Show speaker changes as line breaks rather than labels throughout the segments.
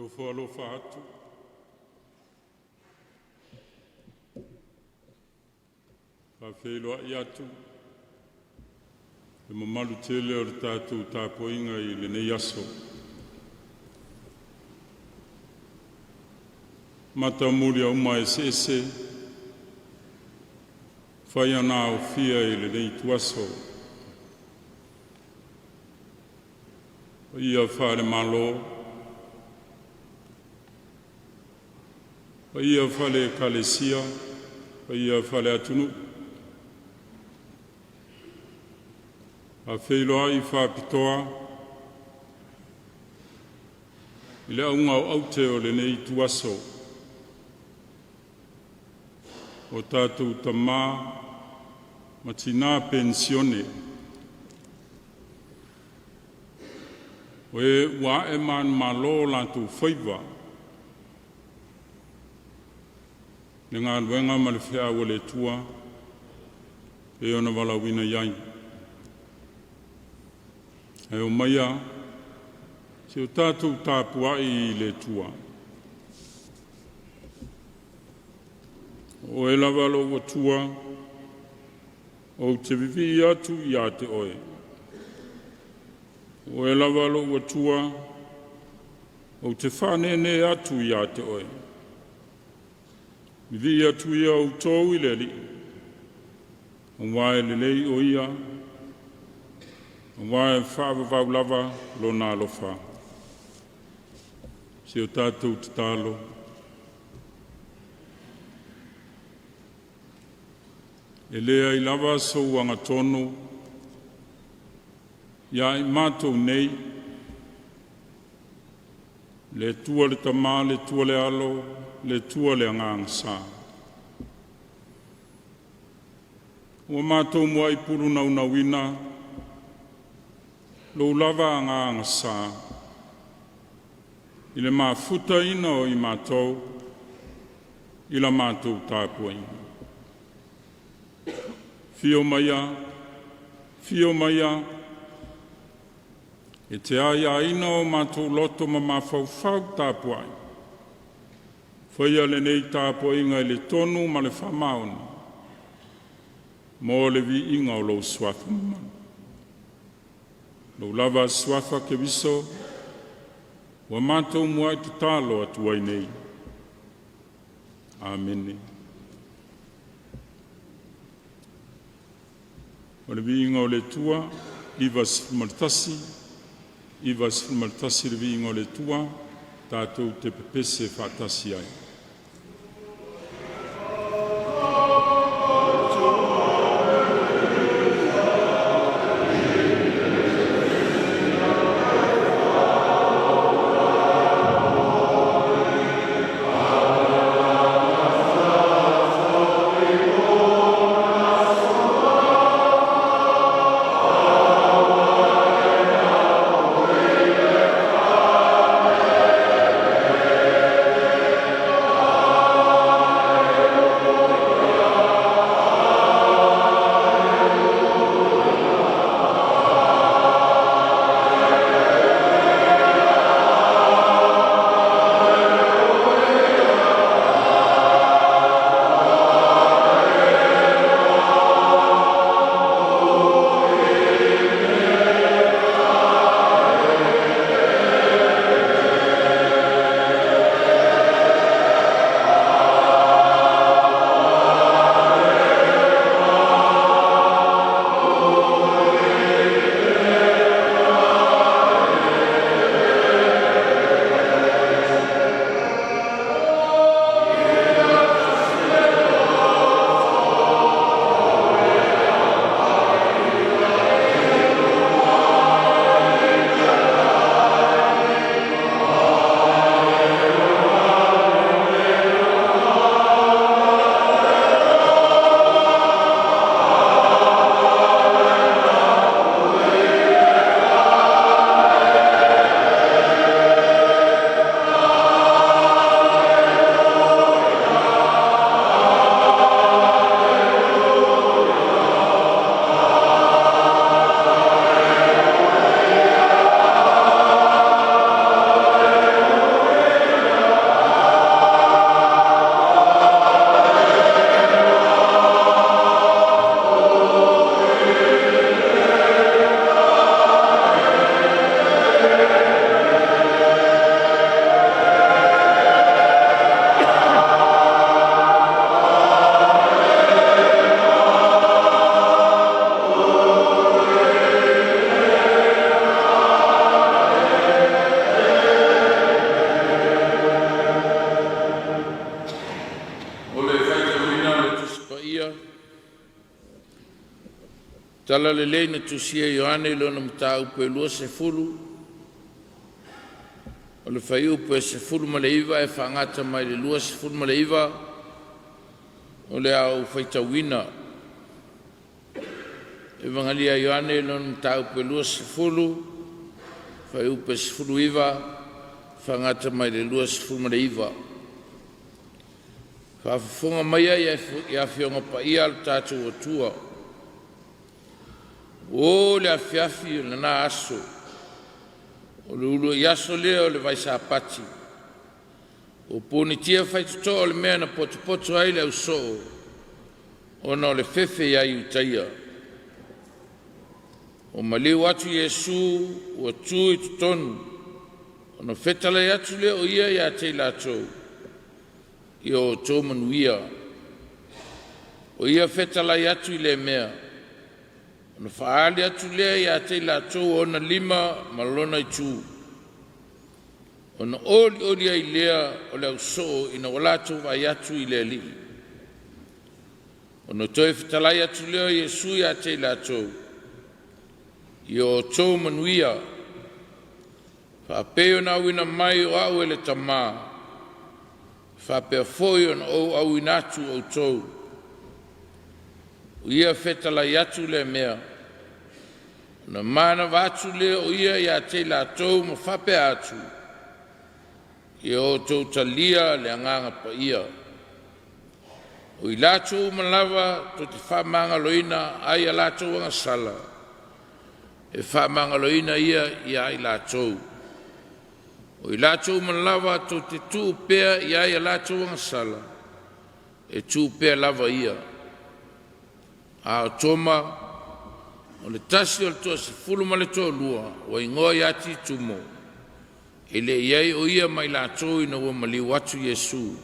Alofo alofa atu. Whawhelo ai atu. E mamalu tele o le tātou tāpoinga I le nei aso. Mata muri au mai sese. Whai ana o fia I le nei tuaso. Ia whare malo. Ia whale kalesia. Ia whale atunu. A wheilo ai whapitoa. I le aunga o aute o le nei tuaso. O tātou tamā matina Penisiona. O e wa e man malo lantu whaiva. Le ngā luenga ma le whea o le tua. E ona wala wina iai. E o maia, se o tātou tāpua I le tua. O e lawalo o tua, o te vivi atu I a te oe. O e lawalo o tua, o te whanene atu I a te oe. Vivi atu ia o tōu I le li. O wae le lei o ia, Wae whaavavau lava lo nā lofa. Se o tātou te tālo. E lea I lava sou anga tono. Ia I mātou nei. Le tua le tamā, le tua le alo, le tua le anganga sā. Ua mātou mua I puru nau na wina. Lo lava anga sā. I le mafuta ina o I mātou. I la mātou tāpua ina. Fio maia. Fio maia. E te aia ina o mātou loto ma mawhauwhau tāpua ina. Whaia le nei tāpua inga I le tonu ma le whamaona. Mō le vi inga o lo swafu manu. Lo lava swafa ke viso, wa mātou mua I te tālo atu ai nei. Amene. O le viinga o le tua, Ivas Maltasi le viinga o le tua, tātou te pepese whātasi ai.
ia. Tala lelei na tusia Ioane lona mta upe lua se fulu. O le whai upe se fulu ma le iwa e whangata mai le lua se fulu ma le iwa. O le au whaitawina. Evangelia Ioane lona mta upe lua se fulu. Whai upe se fulu iwa. Whangata mai le lua se fulu ma le iwa. Whaafafonga mai ai ia whionga pa ia al tātou o tua. O le afiafi o le nā aso. O le ulu i aso lea o le vaisa pati. O pōni tia whaituto o le mea na potopoto ai le au soo. O na o le fefe ia i utaia. O maliu atu Yesu o tu i tutonu. O na fetala i atu lea o ia i a te lātou. I o tō manuia. O ia fetala i atu i le mea. O na whaali atu lea i a te lātou o na lima malona i tū. O na oli ai lea o le au soo i na walātou vai atu i le li. O na toi fetala i atu lea Yesu i a te lātou. I o tō manuia. Whapeo na wina mai o au ele tamaa. Whapea foi on o au inatu o tau. O ia fetala i atu le mea. Na mana watu le o ia i a te la tau ma whapea atu. I o tau talia le anganga pa ia. O i la tau malawa to te whamanga loina ai a la tau anga sala. E whamanga loina ia i ai la tau. O i lātou malawa tō te tū pēr i ai a lātou anga sala. E tū pēr lava ia. A o tōma, o le tasi o le tō se fulu ma le tō lua, o i ngoa i ati tūmo. E le iai o ia mai lātou ina ua maliu atu Yesu.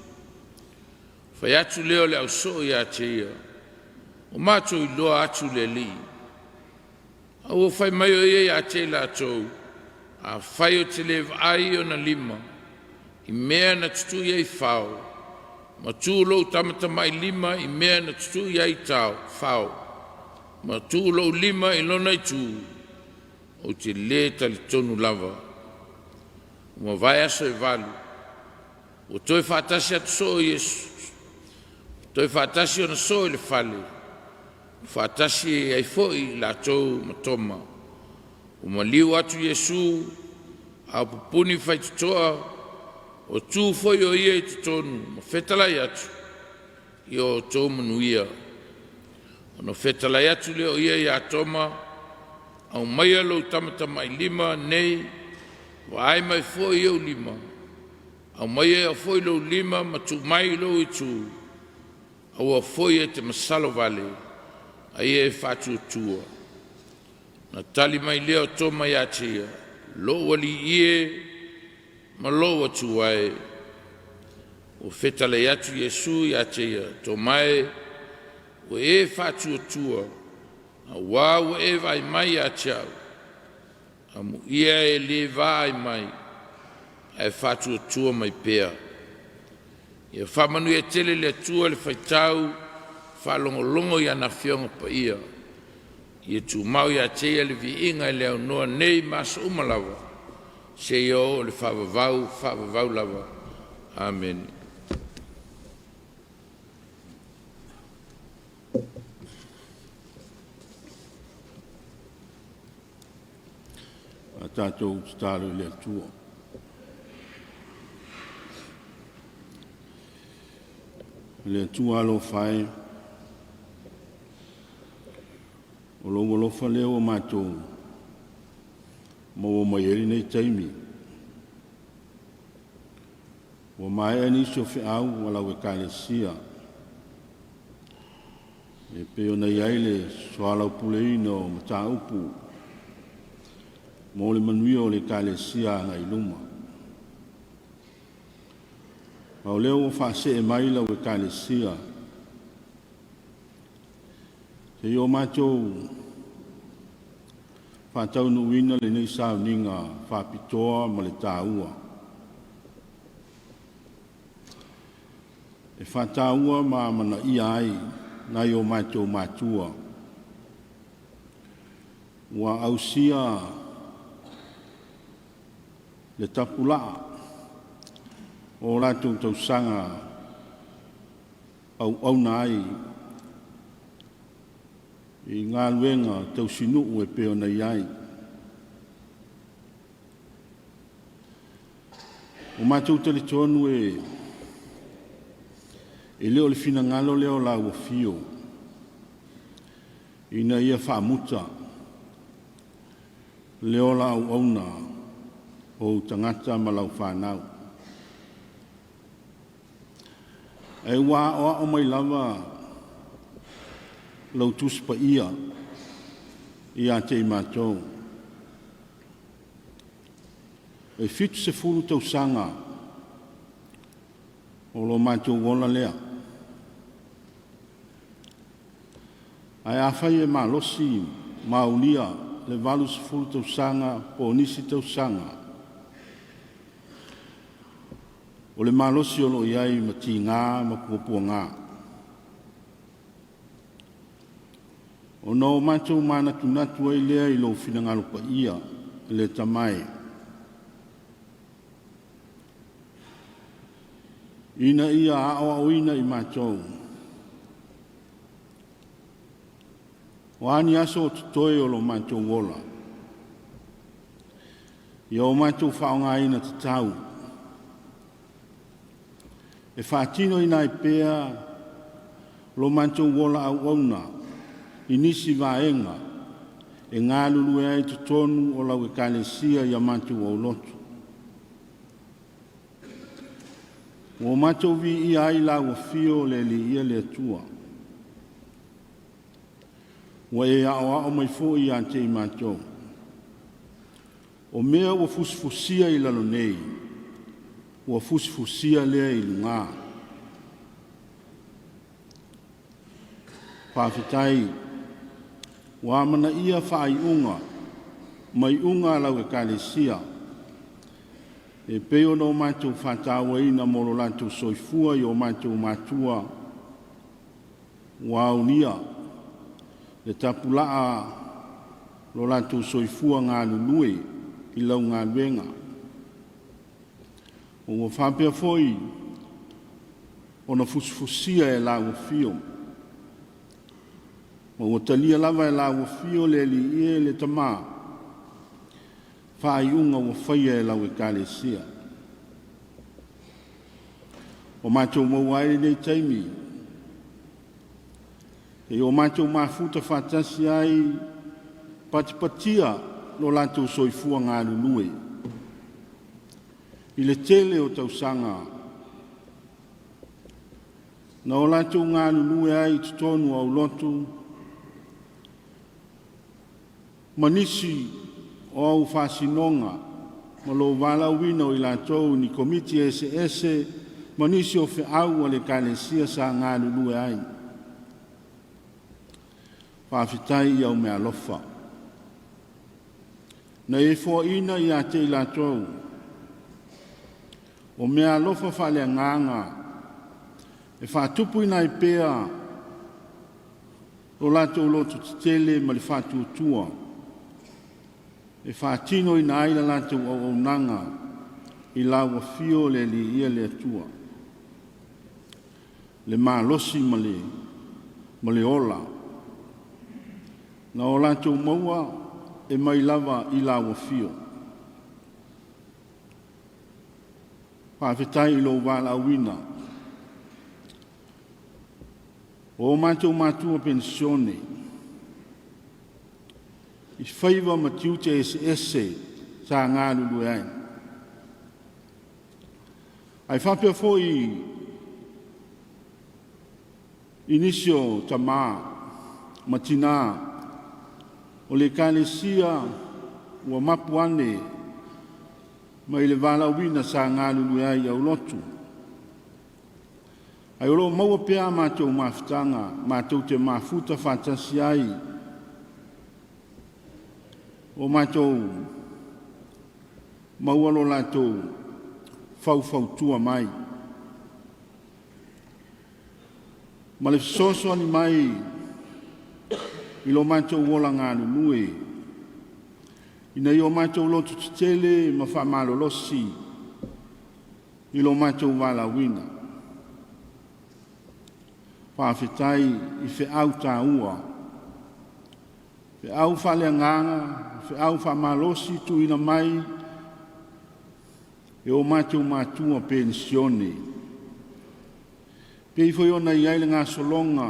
Whai atu leo le au so i ate ia. O mātou i loa atu le li. A ua whai mai o ia i ate lātou. A whai o te lewa ai o na lima, i mea na tutu iai whao, ma tū lou tamata mai lima i mea na tutu iai whao, ma tū lou lima i lona i tū, o te le tali tonu lava. Ma vai aso e valu, o toi whātasi atu so i Yesu, toi whātasi o na so i le whale, whātasi ai fo i la tau matoma. O maliu atu Yesu, a pupuni whaitutoa, o tū foi o ia i tutonu, ma whetalai atu, i o tō manuia. O no whetalai atu leo ia i a toma, au mai alo tamata mai lima nei, wa ai mai foi au lima, au mai a foi lo lima, ma tu mai lo i tū, au a foi e te masalo vale, a ia e whatu tua. Na tali mai leo toma i atia, lo wali ie, ma lo watu ai. O fetale i atu Yesu i atia, to mai, o e whatu tua, a wau e vai mai atiau, a mu ia e le vai mai, a e whatu tua mai pea. Ia whamanu e tele le tua le whaitau, whalongolongo i ana whionga pa ia. Ia tū mau ia tea le vi inga i leo noa nei mas umalawa. Se o le whavavau lava. Amen.
A tātou tālu le tua. Le tua alo whai. O lo fa leo mātou, mo o mai eri nei taimi. O mai ani so fe au wala we kalesia. E peo nei aile soala upulei no mata upu. Mo le manui o le kalesia ngai luma. O leo o fa se e mai la we kalesia. Te o mātou whātau nuina le nei Sauniga whāpitoa ma le tāua. E whātāua mā mana i ai
na i o mātou mātua. Wa ausia le tapulaa o lātou tausanga au nai i ngā luenga tausinu e peo nei ai. O mātou tele tonu e leo le fina ngalo leo la ua fio. Ina ia whaamuta. Leo la au auna o tangata malau whanau. E wā o mai lava lau tuspa ia te i mātou. E fitu se furu tau sanga o lo mātou wola lea. Ai awhai e malosi maulia le valu se furu tau sanga po nisi tau sanga. O le malosi o lo iai ma ti ngā ma kupua ngā. O no mātou mana tunatu ai lea i lo finangalo pa ia le tamai. Ina ia ao ina i mātou. O ani aso o tutoe o lo mātou wola. Ia o mātou whaonga ina te tau. E whaatino ina i pēa lo mātou wola au auna i nisi vaenga e ngā lulu e te tonu o lau e kālesia i a mātou au lotu. O mātou vi i ai lau a fio le li ia le atua. Wa e ao mai fo i ante i mātou. O mea o fusfusia i lalo nei. O fusfusia lea i lunga. Pāwhitai, wa amana ia whaai unga, mai unga lau e kālesia. E peo no mātou whātawa ina moro lātou soifua i o mātou mātua. Wa unia, le tapulaa lo lātou soifua ngā lului i lau ngā luenga. O ngā whāpea foi, o na fusfusia e la fio. O ngā talia lava e la fio le li e le tamā. Whai unga o whaia e lau e kālesia. O mātou mauaere nei taimi. E o mātou mafuta whātasi ai patipatia lo lātou soifua ngā lului. I le tele o tau sanga. Na o lātou ngā lului ai tutonu au lotu. Manisi o au whasinonga. Ma lo wala wina o i lātou ni komiti ese manisi o whi au le kālesia sa ngā lului ai. Whawhitai i au mea lofa. Na e fo ina i a te i lātou. O mea lofa whale nganga. E whātupu ina i pēa. O lātou lotu tele ma le whātuatua. E whātino ina aila lātou au nanga. I laua fio le li ia le atua. Le mā losi ma le ola. Na o lātou maua e mai lava i laua fio. Whawhetai i lo wala wina. O mātou mātua Penisiona. I whaiva ma tiute ese sa ngā lulu ai. Ai whapea fo inisio tamā matina o le kālesia ua mapu ane mai le wala wina sa ngā lulu ai au lotu. Ai olo maua pea mātou mawhitanga, mātou te mafuta whātasi ai. O mātou maua lo lātou whau tua mai. Ma le soso ni mai i lo mātou wola ngā nunui. Ina i o mātou lotu tele ma wha malolosi i lo mātou wala wina. Whawhetai i whi au tā ua. Whi au whale nganga, whi au wha malosi tu ina mai e o mātou mātua Penisiona. Pei foi ona i aile ngā solonga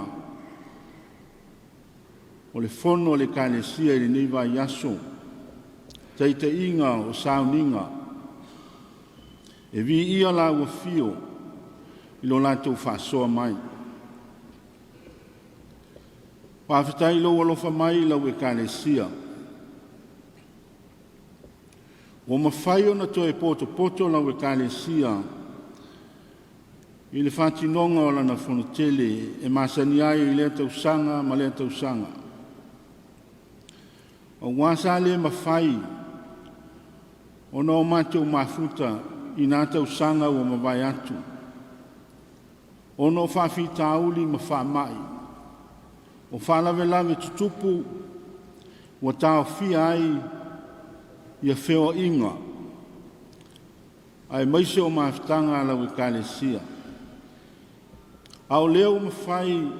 o le fono o le kalesia i le nei vai aso. Taita inga o Sauniga. E vi ia la ua fio i lo lātou whasoa mai. Whawhetai lo alofa mai lau e kalesia. O mawhai ona to e poto lau e kalesia. I le whatinonga o lana Fonotele e masani ai i lea tausanga ma lea tausanga. O wasa le mawhai o no mātou mafuta i nā tausanga o mawai atu. O no whawhita auli ma whamai. O whalawelawe tutupu o tau fia ai ia wheo inga. Ai maise o mawhitanga lau e kalesia. Au leo mawhai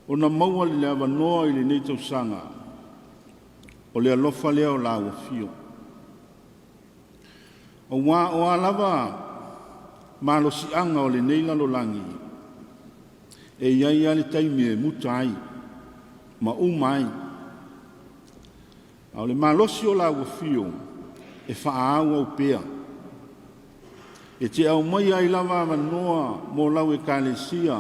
o na maua li lea wanoa i le nei tausanga. O lea lofa leo la ua fio. O wā o alawa malo si anga o le nei lalolangi. E iai ale taimi e muta ai. Ma umai. Au le malosi o la ua fio. E wha au au pea. E te au mai ai lava manoa mo lau e kalesia.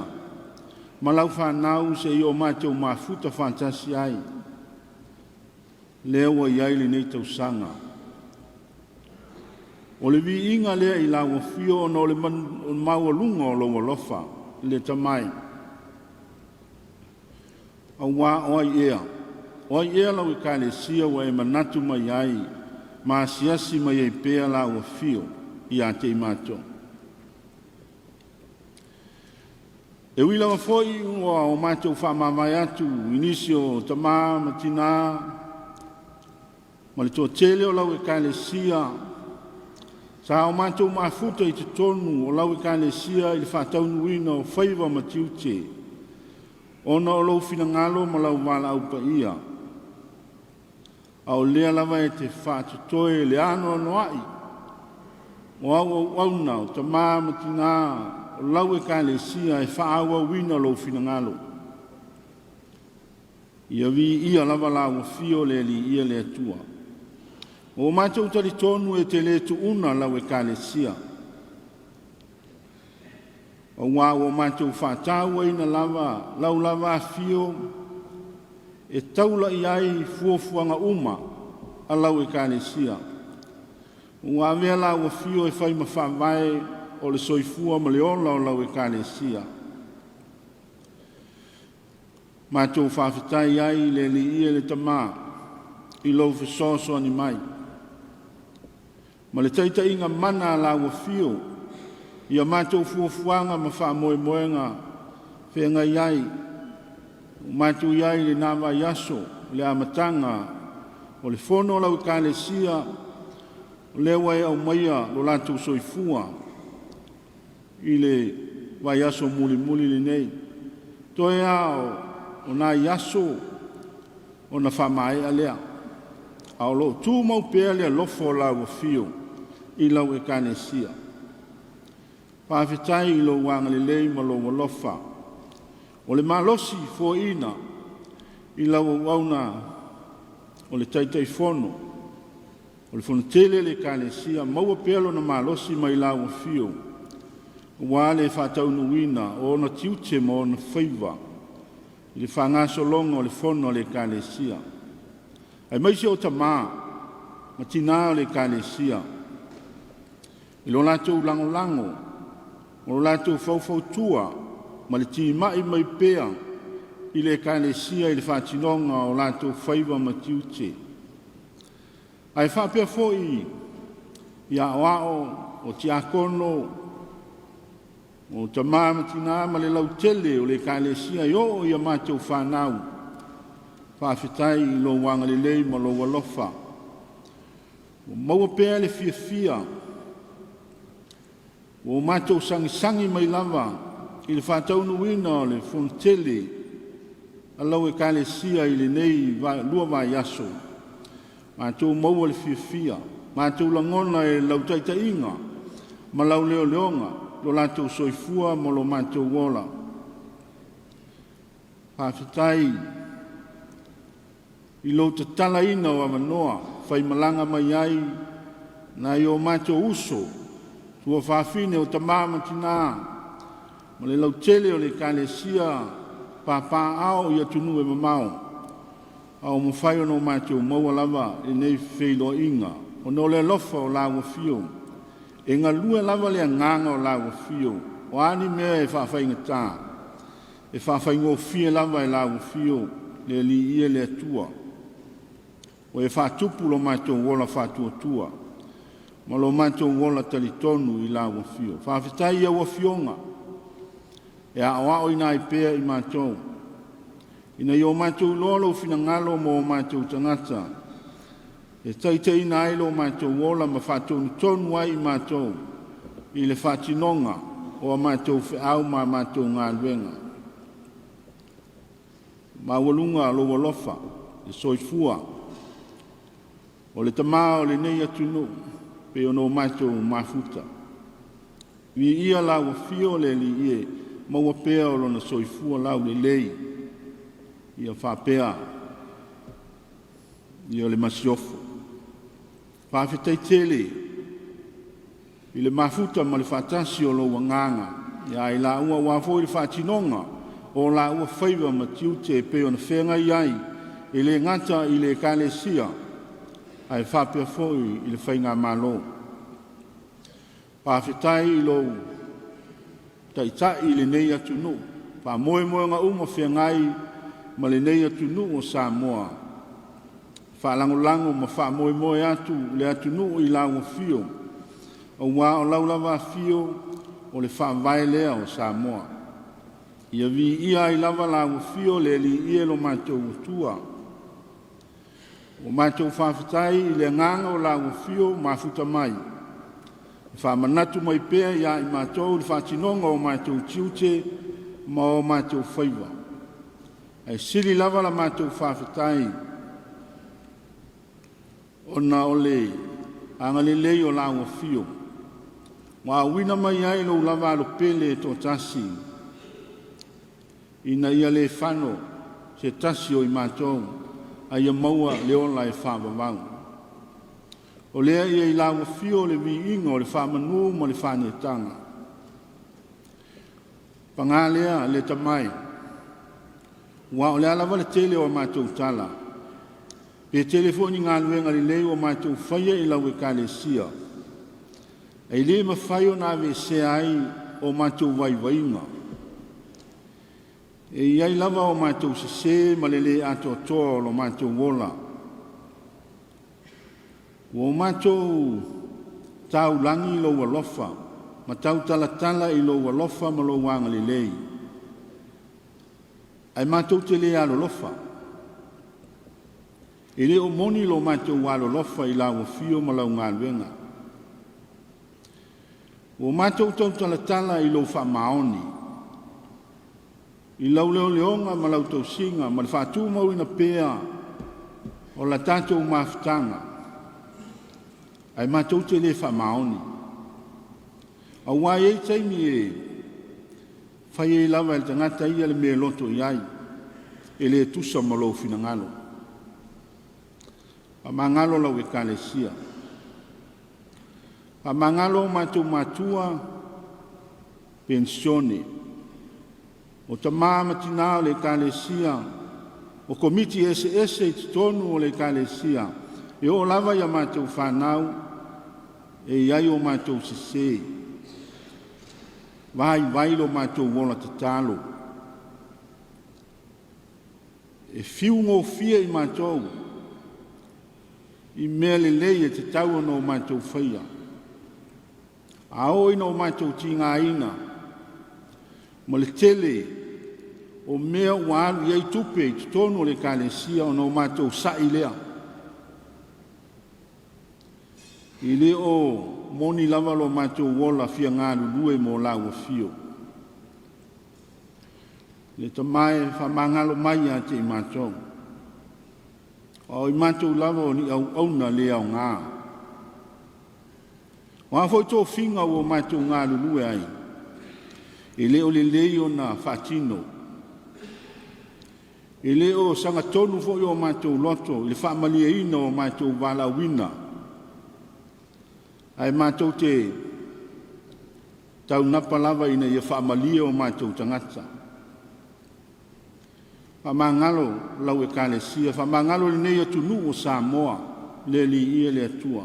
Ma lau whanau se i o mātou mafuta fantasi ai. Leo i ai le nei tausanga. O le vi inga lea i lau fio no le maua lunga o lau alofa. Le tamai. Au wā oi ea. Oi ea lau e kalesia wa e manatu mai ai. Ma siasi mai e pea lau fio. I a te imato. E wila wa foi o mato whamawai atu, inisio tamā, matina, ma le tō tele o lau e kalesia, sa o mato mafuta i te tonu o lau e kalesia i le whataunuina o whaiva matiute, ona o lau finangalo ma lau wala au pa ia, au lea lava e te whatutoe le ano anuai, o au auna o tamā matina o lau e kalesia e whaawa wina lo finangalo. Ia vi ia lava lau fio le li ia le atua. O mātou tari tonu e te le tu una lau e kalesia. O wā o mātou whātaua ina lava, lau lava fio e taula i ai fuafuanga uma a lau e kalesia. Ua mea la ua fio e whai ma whawai o le soifua ma le ola o lau e kalesia. Mātou whawhitai ai le li ia le tamā i lau whesoso ani mai. Ma le taita inga mana la ua fio ia mātou fuafuanga ma whamoe moenga whenga iai. Mātou iai le nama yaso le amatanga o le fono lau e kalesia lewa e au maia lo lātou soifua i le vai aso muli le nei. Toe ao o nā yaso o na whamae a lea. Ao lo tū mau pēa lea lofo lau fio i lau e kalesia. Pāwhetai i lo wanga le lei ma lo walofa. O le malosi fo ina i lau wauna o le taitai fono. O le Fonotele le kalesia maua pelo na malosi mai lau fio. Wa le whataunuina o na tiute mo na whaiva. I le whangaso longa o le fono le kalesia. Ai maise o tamā, ma tina o le kalesia. I lo lātou lango, o lo lātou whautua, ma le tīmai mai pēa i le kalesia i le whatinonga o lātou whaiva ma tiute. Ai whapea foi i a oao o ti akono O ta māmatina ma le lau tele o le kālesia i o ia mātou whanau. Whawhitai i lo wanga le lei ma lo walofa. O maua pēa le fia. O mātou sangi mai lava i le whātau nuina o le Fonotele. Alau e kālesia i le nei lua vai aso. Mātou maua le fia. Mātou langona e lau taitainga. Ma lau leo leonga. Lo lātou soifua mo lo mātou wola. Hawhitai i lo te tala ina o amanoa, whai malanga mai ai na i o mātou uso, tua whawhine o ta māmatina, mo le lau tele o le kālesia, pāpā ao i atunu e mamao, au mo whai o no mātou maua lava i nei whilo inga, o no le lofa o lawa fio. E ngā lua lava lea nganga o lawa fio, o ani mea e whawhainga tā. E whawhainga o fie lava e lawa fio, le li ia le atua. O e whatupu lo mātou wola whatua tua. Ma lo mātou wola talitonu i lawa fio. Whawhitai ia wa fionga. E a oa o ina i pēa i mātou. Ina i o mātou lolo fina ngalo mo o mātou tangata. E taitei na ailo mātou wola ma whātou tonu ai mātou i le whātinonga o a mātou whiau ma mātou ngā luenga. Ma walunga lo walofa, e soifua, o le tamao le nei atunu, pe ono mātou mafuta. Vi ia la wafio le li ie, ma wapea o lona soifua lau le lei, ia whapea, ia le masiofo. Whawhitai tele, i le mafuta ma le whatasi o lo wanganga, ia i la ua wafo i le whatinonga, o la ua whaiva ma tiute e peo na whenga iai, i le ngata i le kālesia, ai whapea foi i le whainga malo. Whawhitai i lo taitai i le nei atunu, wha moe ngā uma whengai ma le nei atunu o Samoa. Whalangolango ma wha moe atu le atunu i lawa fio. O wā o laulava fio o le wha vai lea o Samoa. Ia vi ia i lava lawa fio le li ia lo mātou utua. O mātou whawhitai i le nganga o lawa fio mafuta mai. Wha manatu mai pēa ia i mātou le whatinonga o mātou tiute ma o mātou whaiva. Ai siri lava la mātou whawhitai. Ona ole angale lei o lawa fio. Wa wina mai ai lo lava lo pele to tasi. Ina ia le fano se tasi o i mātou ai maua le ola e whawawau. O lea ia i lawa fio le vi ingo le whamanu mo le whanetanga. Pangalea le tamai. Wa o lea lava le tele o mātou tala. Pe telefoni ngā luenga li leo o mātou whaia i lau e kālesia. Ei le ma whaio nā we se ai o mātou waiwainga. E iai lava o mātou se ma le le ato toa o mātou wola. O mātou tau langi lo walofa, ma tau talatala i lo walofa ma lo wanga li lei. Ai mātou te le alo lofa. E le o moni lo mātou walo lofa i lawa fio ma lau ngā luenga. O mātou tau talatala i lo wha maoni. I lau leo leonga ma lau tau singa ma le whātū mau ina pēa o la tātou mawhitanga. Ai mātou te le wha maoni. A wai ei taimi e whai e lawa e tangata ia le mea loto iai. E le tusa ma lo fina ngalo. A mangalo lau e kālesia. A mangalo mātou mātua pensione. O ta māmatina o le kālesia. O komiti SS tonu o le kālesia. E o lava ia mātou whanau. E iai o mātou sese. Vai lo mātou wola te talo. E fiu ngō fia i mātou. I mea le lei e te tau no mātou whaia. A oi no mātou ti ngā ina, ma le tele o mea ua alu iai tupe i tonu o le kalesia ona o mātou sa'i lea. I le o moni lava lo mātou wola fia ngā lulue mo lau fio. Le tamae whamangalo mai a te i mātou. O i mātou lava o ni au auna le au ngā. Wa foi tō whinga o mātou ngā lulue ai. I le o le leo na whatino. I le o sanga tonu fo o mātou loto. I le whamalia ina o mātou wala wina. Ai mātou te tau napa lava ina ia whamalia o mātou tangata. Whamangalo lau e kalesia. Whamangalo le nei atunu o Samoa. Le li ia le atua.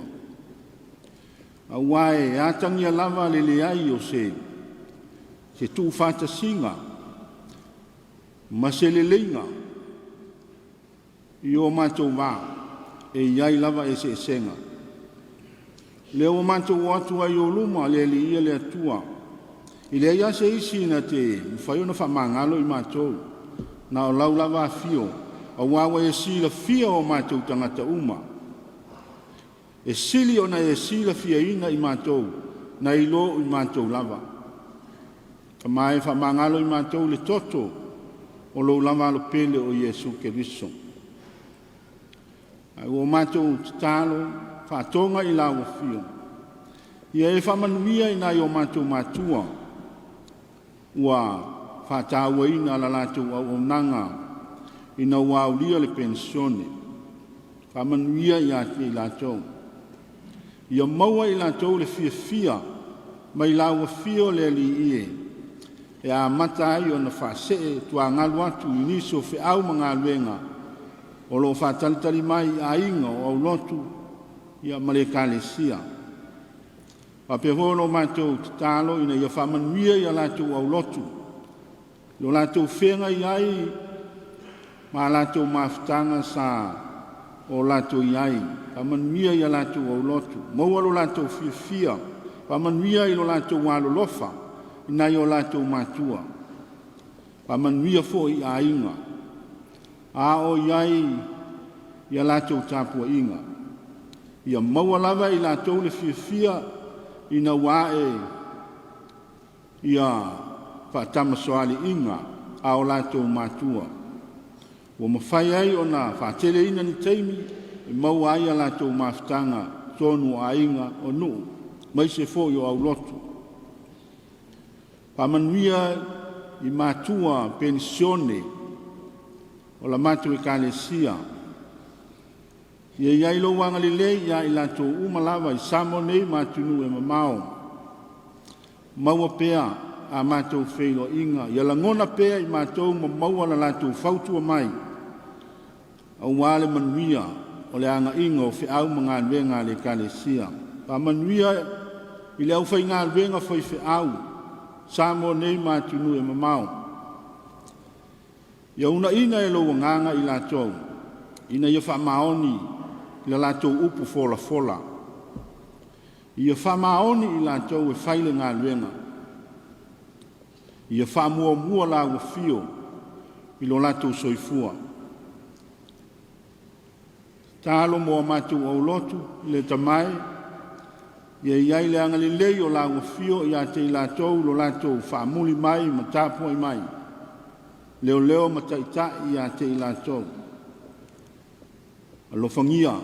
A wae atangia lava le le ai o se tu fata singa. Ma se le leinga. I o mātou wā. E iai lava e se senga. Le o mātou atua i o luma le li ia le atua. I le ia se isi na te whaiona whamangalo i mātou. Na o lau lava fio. A wawa e sila fia o mātou tangata uma. E sili o na e sila fia ina i mātou. Na ilo i mātou lava. Ka mai whamangalo i mātou le toto. O lo lava lo pele o Yesu Keriso. Ai o mātou talo. Whatonga i lau fio. Ia e whamanuia i nai o mātou mātua. Ua whataua ina la lātou au nanga. Ina wau lia le pensione. Whamanuia i ate i lātou. Ia maua i lātou le fia. Mai lau fio le li ie. E a mata ai o na whasee tua ngalu atu i niso whi au mga luenga. O lo whatalitari mai a inga o au lotu. Ia male kalesia. Pape holo mātou talo ina ia whamanuia ia lātou au lotu. Lo lātou whenga iai, ma lātou mawhtanga sa o lātou iai. Whamanuia ia lātou au lotu. Maua lo lātou fia. Whamanuia i lo lātou walo lofa, ina i o lātou mātua. Whamanuia fo i a inga. A o iai ia lātou tāpua inga. Ia maua lava i lātou le fia ina wae ia whaatama soali inga a o lātou mātua. Wa mawhai ai o nā whaatele ina ni teimi i maua ai a lātou mawhtanga tonu a inga o nuu. Mai se fo i o au lotu. Pamanuia i mātua Penisiona o la mātua i kalesia. Ia iai lo wanga li lei ia i lātou umalava i Samoa nei mātunu e mamao. Maua pea a mātou wheilo inga. Ia langona pea i mātou maua la lātou whautua mai. Au wale manuia o le anga inga o whiau mga luenga le kalesia. Pa manuia i le au whai ngā luenga whai whiau. Samoa nei mātunu e mamao. Ia una ina e lo wanganga i lātou. Ina ia whamaoni i la lātou upu fola. Ia whamaoni i lātou e whaile ngā luenga. Ia whamua la wafio i lo lātou soifua. Tālo moa mātou au lotu i le tamai. Ia iai le angali lei o la wafio i ate i lātou lo lātou whamuli mai ma tāpua i mai. Leo ma taitai i ate i lātou. Alofangia.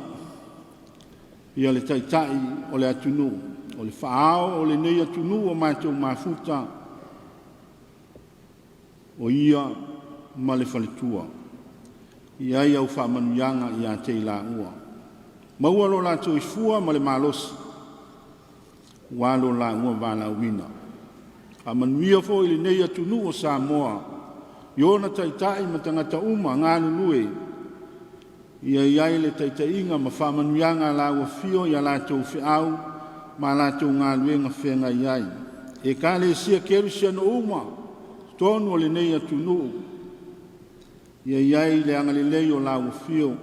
Ia le taitai o le atunu, o le whaao, o le nei atunu o mātou mafuta, o ia ma le whaletua. Ia au whamanuianga i a te la ua. Maua lo lātou i fua ma le malosi, walo la ua wala wina. Whamanuia fo i le nei atunu o Samoa, iona taitai ma tangata uma ngā lulue, ia iai le taitainga ma whamanuianga la wafio ia lātou whiau ma lātou ngā luenga whenga iai. E ka le sia kerusia no uma, tonu o le nei atunu. Ia iai le angalilei o la wafio,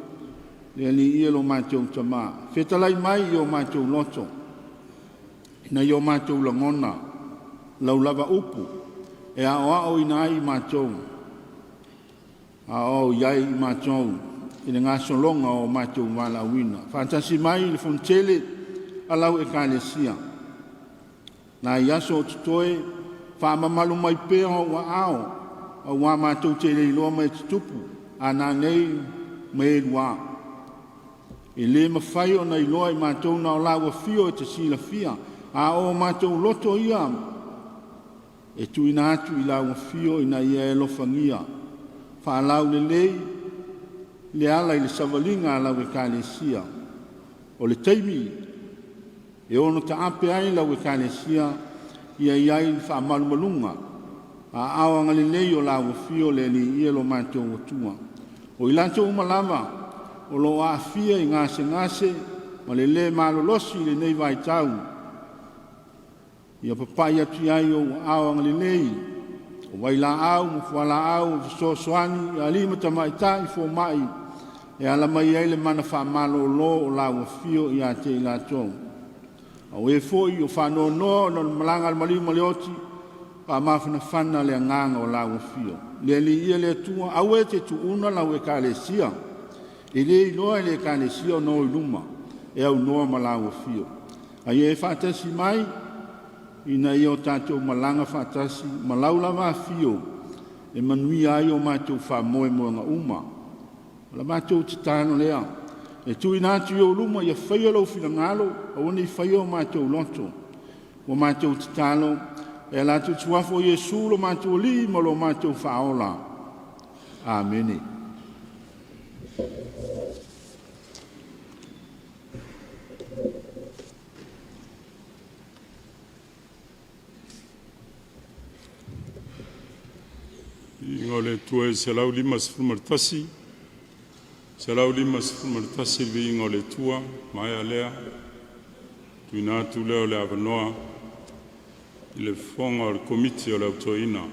le ali ia lo mātou tama. Whetalai mai i o mātou loto, ina i o mātou langona, lau lava upu, e o ina i mātou. O iai i mātou, i ngā solonga o mātou wala wina. Whātasi mai le Fonotele alau e kālesia. Nā i aso o tutoe, whaamamalu mai pēo wa ao, a wā mātou te leiloa mai tutupu, a nā nei me rua. E le mawhai o nei loa i mātou na o lawa fio e te sila fia, a o mātou loto ia, e tuina atu i lawa fio i na ia e lofangia. Whaalau le lei, le ala i le savalinga alau e kālesia. O le teimi, e ono ta ape ai lau e kālesia, ia iai whaamalumalunga, a awanga le lei o lawa fio le ni ia lo mātou o tua. O i lanto umalama, o lo a fia i ngase, ma le malolosi le nei vai tau. Ia papai atu iai o awanga le lei, o waila au, mwhala au, soani, ia lima tamaita i fo mai, e ala mai ai le mana whaamalo lo o lawa fio i a te i lato. O e foi o whano no, no malanga al mali malioti, pa mawhana whana le nganga o lawa fio. Le li ia le tua, au e te tu una lau e kālesia. E le iloa e le kālesia o no i luma, e au noa ma lawa fio. A ie whātasi mai, ina i o tātou malanga whātasi, malaula ma fio, e manui ai o mātou whamoe moenga uma. La mātou te tāno lea, e tui nātu i o luma, ia whaia lau whina ngalo, a wane i whaia o mātou loto. O mātou te tāno, e la tu tuafo Yesu lo mātou li, ma lo mātou whaola. Amene.
Ingole tue se lau lima sefulumartasi. Se lau lima sefulumartasi vi ingole tua, mai alea. Tuina atu leo le avanoa. I le fonga o le komiti o le autoina.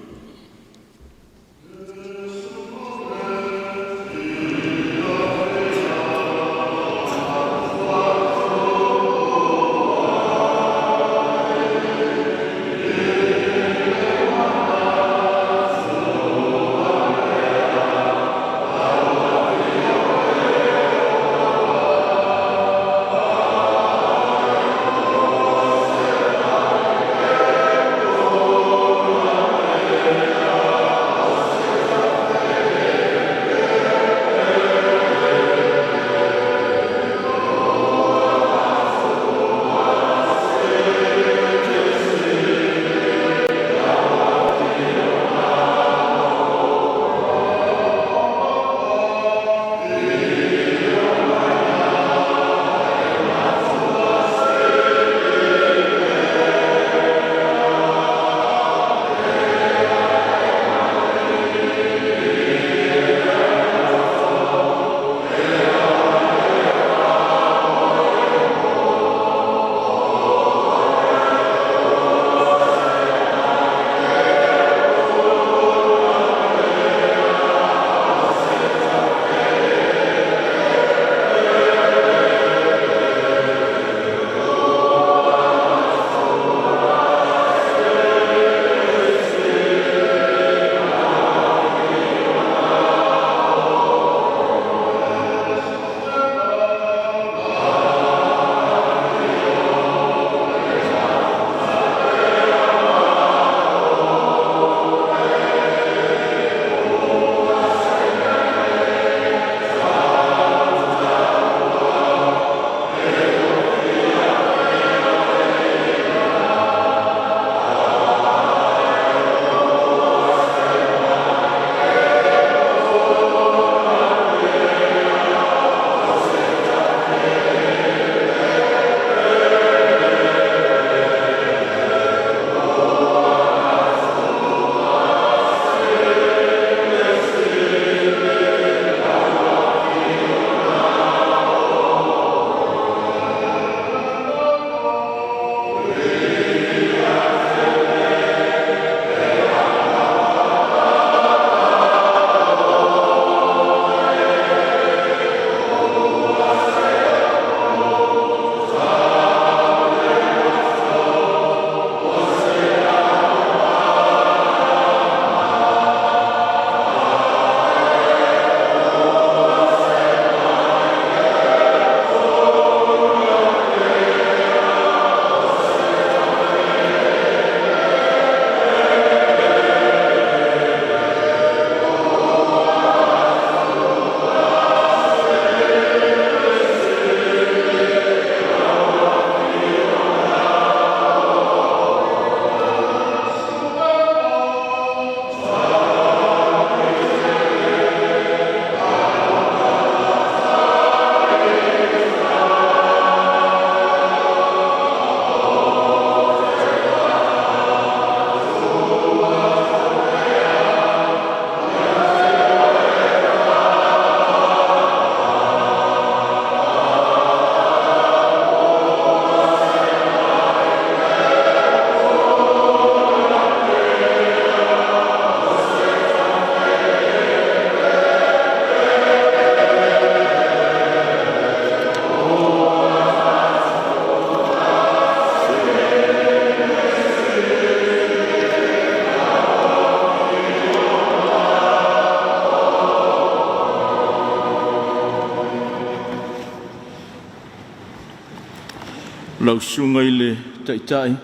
lau sunga i le taitai,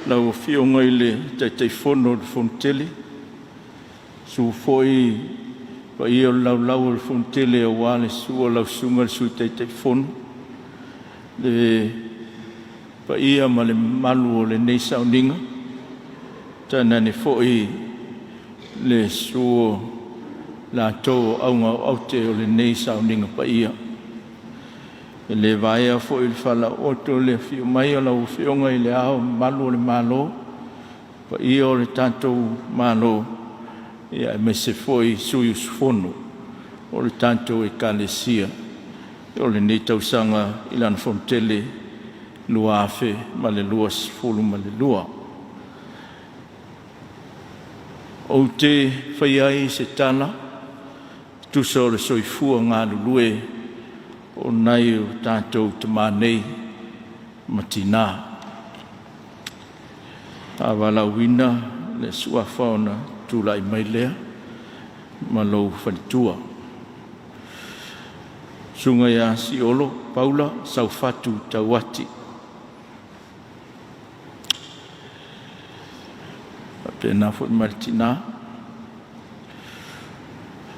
lau fionga i le taitai fono le Fonotele, su foi pa ia lau le Fonotele a wale sua lau sunga le sui taitai fono, le pa ia ma le malu o le nei Sauniga, tana ne foi le suo la tō aunga aute o le nei Sauniga pa ia. Le vaia fo il fala oto le fio mai o lau fionga i le ao malu o le malo, pa ia o le tātou malo, ia me se foi sui usfono o le tātou e kalesia, o le nei tausanga i lana Fonotele lua afe ma le lua sifulu ma le lua. O te whaiai se tala, tusa o le soifua ngā lulue, o nai o tātou te mānei matina. Awala wina le sua whaona tūlai mai lea, ma lou whanitua. Sunga ia si olo, Paula, sau fatu tauati. Pena fo martina.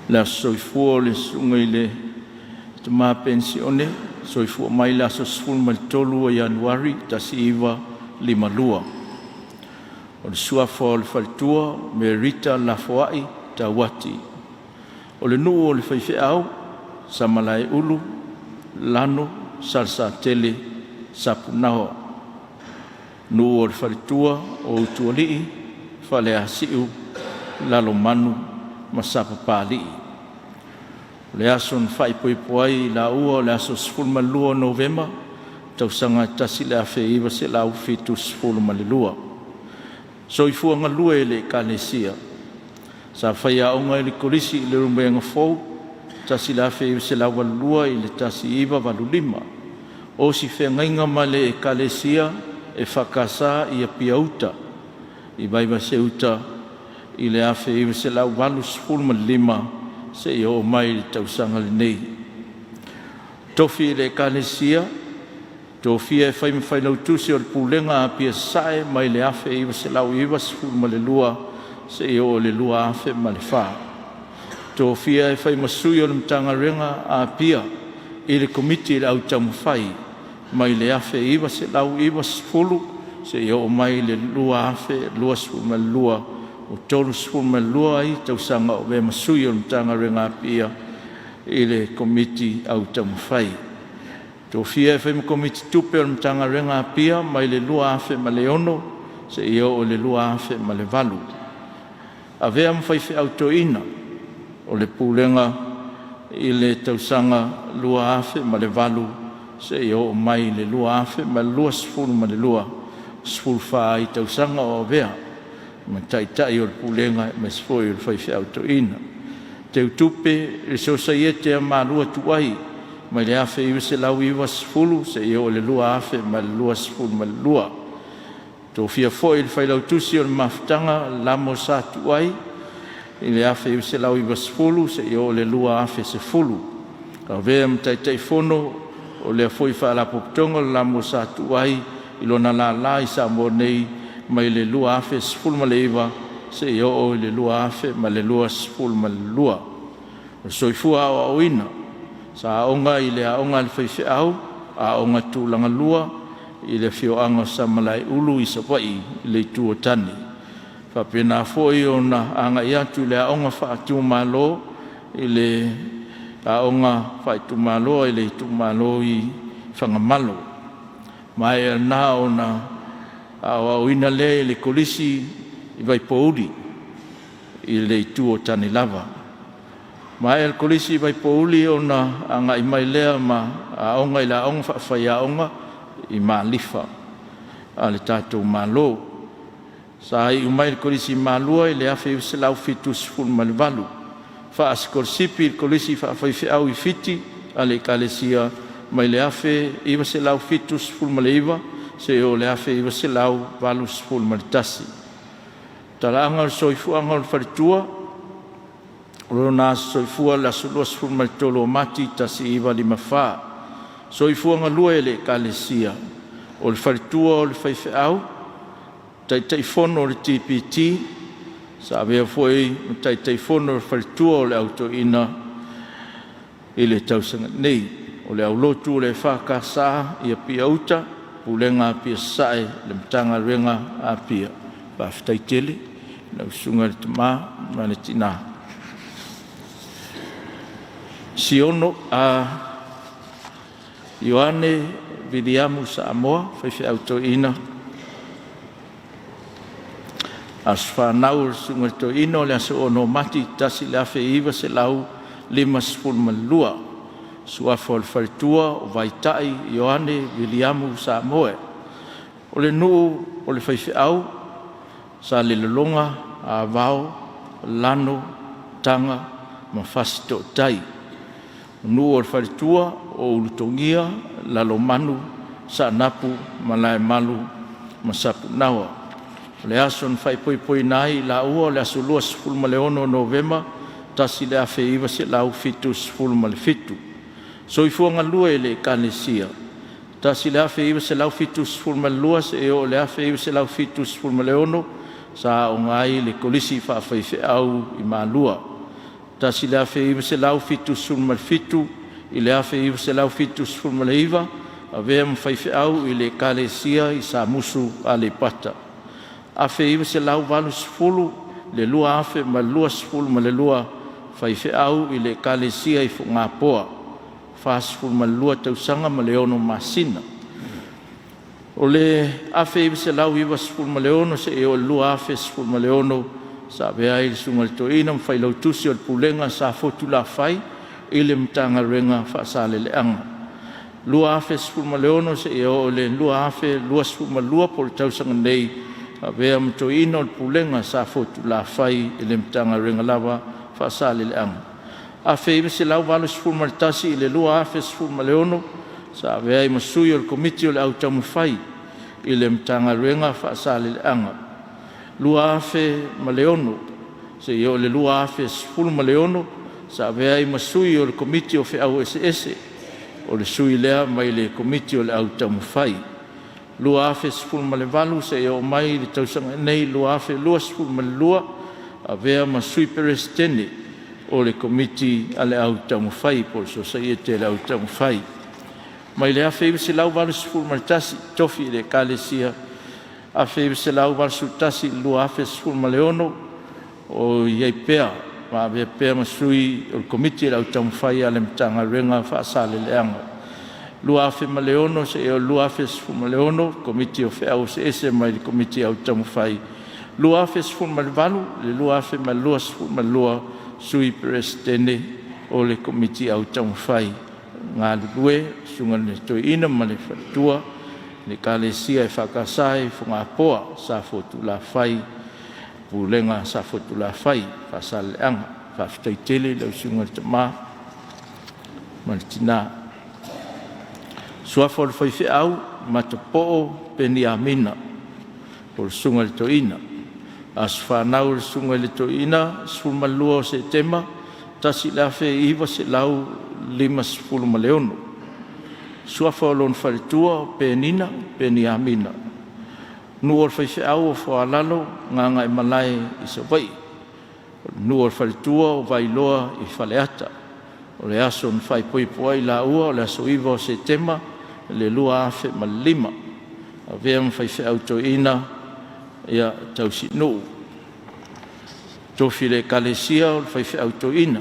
La soifua le sunga i le te mā Penisiona, soifua mai la so sfulu mai tolu o Januari, tasi iwa 5 lua. O le suafa o le whalitua, me rita la foai tauati. O le nuu o le whaiwheau, samalai ulu, lano, salsa tele, sapunaho. Nuu o le whalitua, o utualii, whale asiu, lalo manu, masapa pālii. Le aso na whaipoipoai la ua o le aso 12 Novemba, tausanga tasi le awhi iwa se lau fitu 12. Soifua ngā lua e le kalesia. Sa whaia onga i le korisi i le rumbenga fau, tasi le awhi iwa se lau walua i le tasi iwa 5. O si whengainga ma le e kalesia e whakasa i a piauta. I baiwa se uta i le awhi iwa se lau 5 se i o mai le tausanga le nei. Tofi le kalesia, tofi e whai lautusi o le pūlenga a pia sae mai le awhi iwa se lau iwa sifuru ma le lua, se i o le lua awhi ma le wha. Tofi e whai masui o le mtanga renga a pia i le komiti le au tamu whai, mai le awhi iwa se lau iwa sifuru, se i o mai le lua awhi, lua sifuru ma le lua, o tolu sifuru ma lua ai tausanga o ve masui o mtanga renga pia i le komiti au tamu whai. Tō fia e whai ma komiti tupe o mtanga renga pia mai le lua awhi ma le ono, se i o le lua awhi ma le valu. A vea ma whai au toina o le pūlenga i le tausanga lua awhi ma le valu, se i o mai le lua awhi ma le lua sifuru ma le lua, sifuru wha ai tausanga o vea. Ma tai o le pūlenga me sifoi o le whai au toina. Te utupe le sosaiete a Malua tuai, mai le awhi iwa se lau iwa sifuru, se i o le lua awhi ma le lua sifuru ma le lua. Tō fia foi le whai lautusi o le mawhitanga lamo sa tuai, i le awhi iwa se lau iwa sifuru, se i o le lua awhi sifuru. Ka vea ma tai fono o le foi wha la pokitonga lamo sa tuai, i lona la i Samoa nei, mai le lua awhi sifuru ma le iwa, se i o le lua awhi ma le lua sifuru ma le lua. Soifua au auina, sa aonga i le aonga le whaiwheau, aonga tūlanga lua, i le whioanga samalai ulu i sapai i le tua tani. Whapena foi o na anga i atu le aonga whaatu malo, i le aonga whaitu malo, i le tu malo i whangamalo. Mai na o na au ina le le kolisi i vai pouri i le tuo tani lava. Ma el kolisi i vai pouri o na anga i mai lea ma aonga i la aonga whai aonga i ma lifa a le tātou malo. Sa i umai le kolisi i Malua i le awhi i se lau fitu sifuru ma le valu. Wha asikorsipi il kolisi whai whiau i fiti a le kalesia mai le awhi i se lau fitu sifuru ma le iwa, se o le awhi iwa se lau walu sifuru ma le tasi. Talaanga o soifua o wharitua, rona soifua la sulua sifuru ma le tolo o mati tasi iwa 5 wha. Soifua lua e le kalesia,
o le wharitua o le whaiwheau, tai whono o le TPT, sa avea foi tai whono o le wharitua o le autoina i le tausanga nei. O le aulotu o le whakasa i a pia uta, pulenga pia sae le mtanga renga a pia. Baftai tele, na usunga le tama, mane tina. Siono a Ioane Vidiamu Samoa, whaiwhi autoina. As whanau sunga le toino le aso ono mati tasi le afe iwa se lau 5 malua. Suafa o le wharitua o Vaitai Ioane Vidiamu Samoa. O le nuu o le whaiwhi au, sa le lolonga a vao, lano, tanga, ma fasito tai. Nuu o le wharitua o ulutongia, lalo manu, sa napu, malae malu, ma sapu nawa. Le aso n whaipoi nai la ua le aso lua 10 Novemba, tasi le afe iwa se lau fitu 10 So i fuanga lua e le kanesia. Tasi le afe iwa se lau fitu 10 se e o le afe iwa se lau fitu 10 sa o ngai le kolisi whaafaife au i Malua. Tasi le afe iwa se lau fitu 10 i le afe iwa se lau fitu 10 a vea mwhaife au i le kanesia i sa musu a le pata. Afe iwa se lau valu 10 le lua afe ma lua 10 ma le lua whaife au i le kanesia i fungapoa. Fast ma lua tausanga ma leono masina. O le afe iwa se lau iwa 10 ma leono se e o lua afe 10 ma leono sa vea i sunga le toina mwhailau tusi o le pulenga sa fotu la fai i le mtanga renga whaasale le anga. Lua afe 10 ma leono se e o le lua afe lua 10 ma lua po le tausanga nei a vea mtoina o le pulenga sa fotu la fai i le mtanga renga lava whaasale le anga. Afe iwa se lau valu 10 ma le tasi i le lua afe 10 ma leono sa vea i masui o le komiti o le au tamu fai i le mtanga renga whaasale le anga. Lua afe ma leono se i o le lua afe 10 ma leono sa vea i masui o le komiti o wheau ese o le sui lea mai le komiti o le au tamu fai. Lua afe 10 ma le valu se i o mai le tausanga nei lua afe lua 10 ma le lua a vea masui perestene o le komiti ale au tamu fai por so sai te le au tamu fai. Mai le afe se lau valu 10 ma le tasi tofi le kalesia afe se lau valu tasi lua afe 10 ma leono o iei pea ma ave pea masui o le komiti ale au tamu fai ale mtanga renga whaasale le anga. Lua afe ma leono se e o lua afe 10 ma leono komiti o wheau se ese mai le komiti au tamu fai. Lua afe 10 ma le valu le lua afe ma lua 10 ma lua sui presidente o le komiti au tamu fai. Ngā lue sunga le toina ma le whatua le kalesia e whakasai whunga poa sa fotu la fai pulenga sa fotu la fai whasale anga whaftai tele lau sunga le tama ma le tina. Suafa le whaiwhi au matapo'o Penisiona o le sunga le toina. As whanau le sunga le toina 10 o Septemba tasi le afe iwa se lau 5 ma leono. Suafa o lon wharitua Penisiona. Nua o whaiwhi au o whaalalo nganga e malai i Sawai. Nua o wharitua o Vailoa i Whaleata. O le aso n whaipoipoai la ua o le aso iwa o Septemba le lua afe ma 5. A vea mwhaiwhi au toina ia tausi nuu. Tofi le kalesia o le whaiwhi au toina.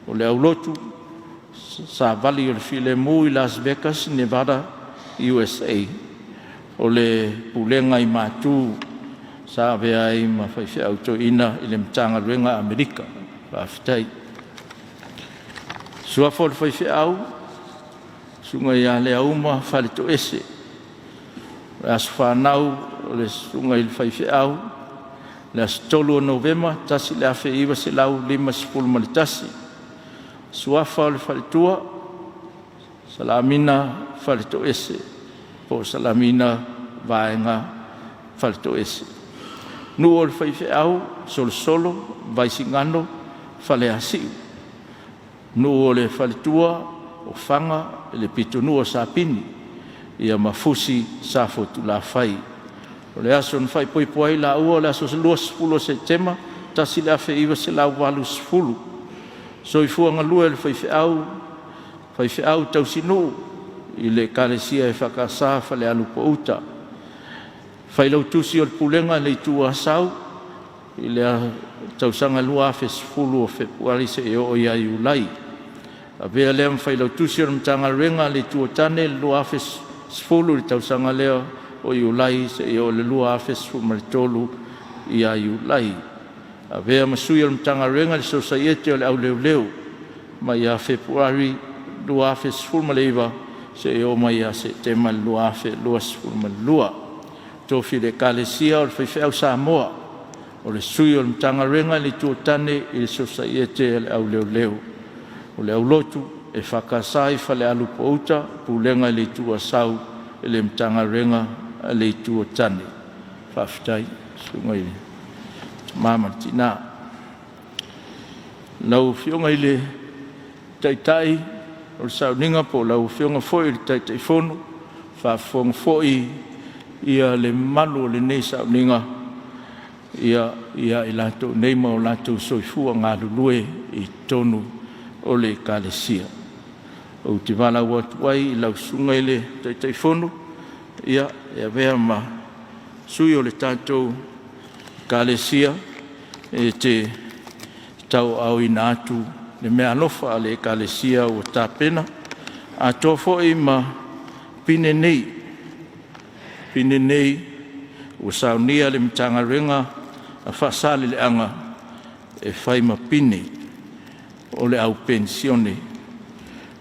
O le aulotu sa vali o le file mu i Las Vegas, Nevada, USA. O le pulenga i mātū sa vea i ma whaiwhi au toina i le mtanga renga Amerika. Whaftai. Suafa o le whaiwhi au sunga ia le auma whale to ese. As whanau o le sunga i le whaiwhi au le as 3 Novemba tasi le afe iwa se lau 5 ma le tasi. Suafa o le whaletua salamina whale to ese po salamina vaenga whale to ese. Nu o le whaiwhi au solo vaisingano whale asiu. Nu o le whaletua o whanga le pitonu o sapini ia mafusi sa fotula fai. O le aso na fai poi poi la ua le aso luas fulo Septemba tasi le afe iwa se lau walu sfulu. So i fuanga lua le fai feau tau sinu i le kalesia e whakasa fale alu po uta. Fai lau tusi o le pulenga le tua sau i le tausanga lua afe sfulu o Februari se e o ia iulai. A vea lea mwhai lau tusi o mtanga renga le tua tane le lua afe sfulu le tausanga lea o iulai se e o le lua afe sfulu maritolu ia iulai. A vea masui o mtanga renga le sosaiete o le au leu leu ma ia Februari lua afe sfulu maleiva se e o mai a Septemba lua afe lua sfulu malua. Tofi le kalesia o le whaiwhau Samoa o le sui o le mtanga renga le tuotane i le sosaiete le au leu leu. O le au lotu e whakasai whale alu pouta pulenga le tua sau e le mtanga renga le tuotane. Whawhitai, sunga ile. Mama tina. Lau whionga ile taitai o le Sauniga po lau whionga foi le taitai fono. Whawhonga foi ia le malu le nei Sauniga. Ia i lato neima o lato soifua ngā lulue i tonu o le kalesia. O te wala watuai i lau sunga ile taitai fono. Ia vea ma sui o le tātou kalesia e te tau au ina atu le mea alofa le kalesia o tāpena. A tofo i ma pine nei o saunia le mtanga renga a whasale le anga e whai ma pine o le au pensione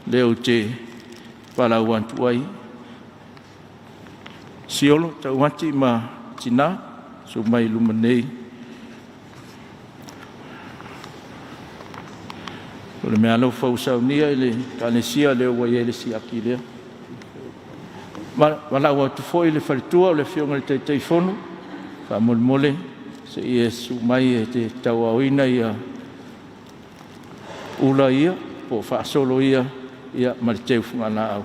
leo te palauantuai siolo tauati ma tina so mai lumanei o le mea lau fausaunia i le kalesia leo waiele si aki lea walau atu foi le wharitua o le whionga le teitei fono whamole se i e su mai e te tau auina ia ula ia po whaasolo ia mariteu whungana au.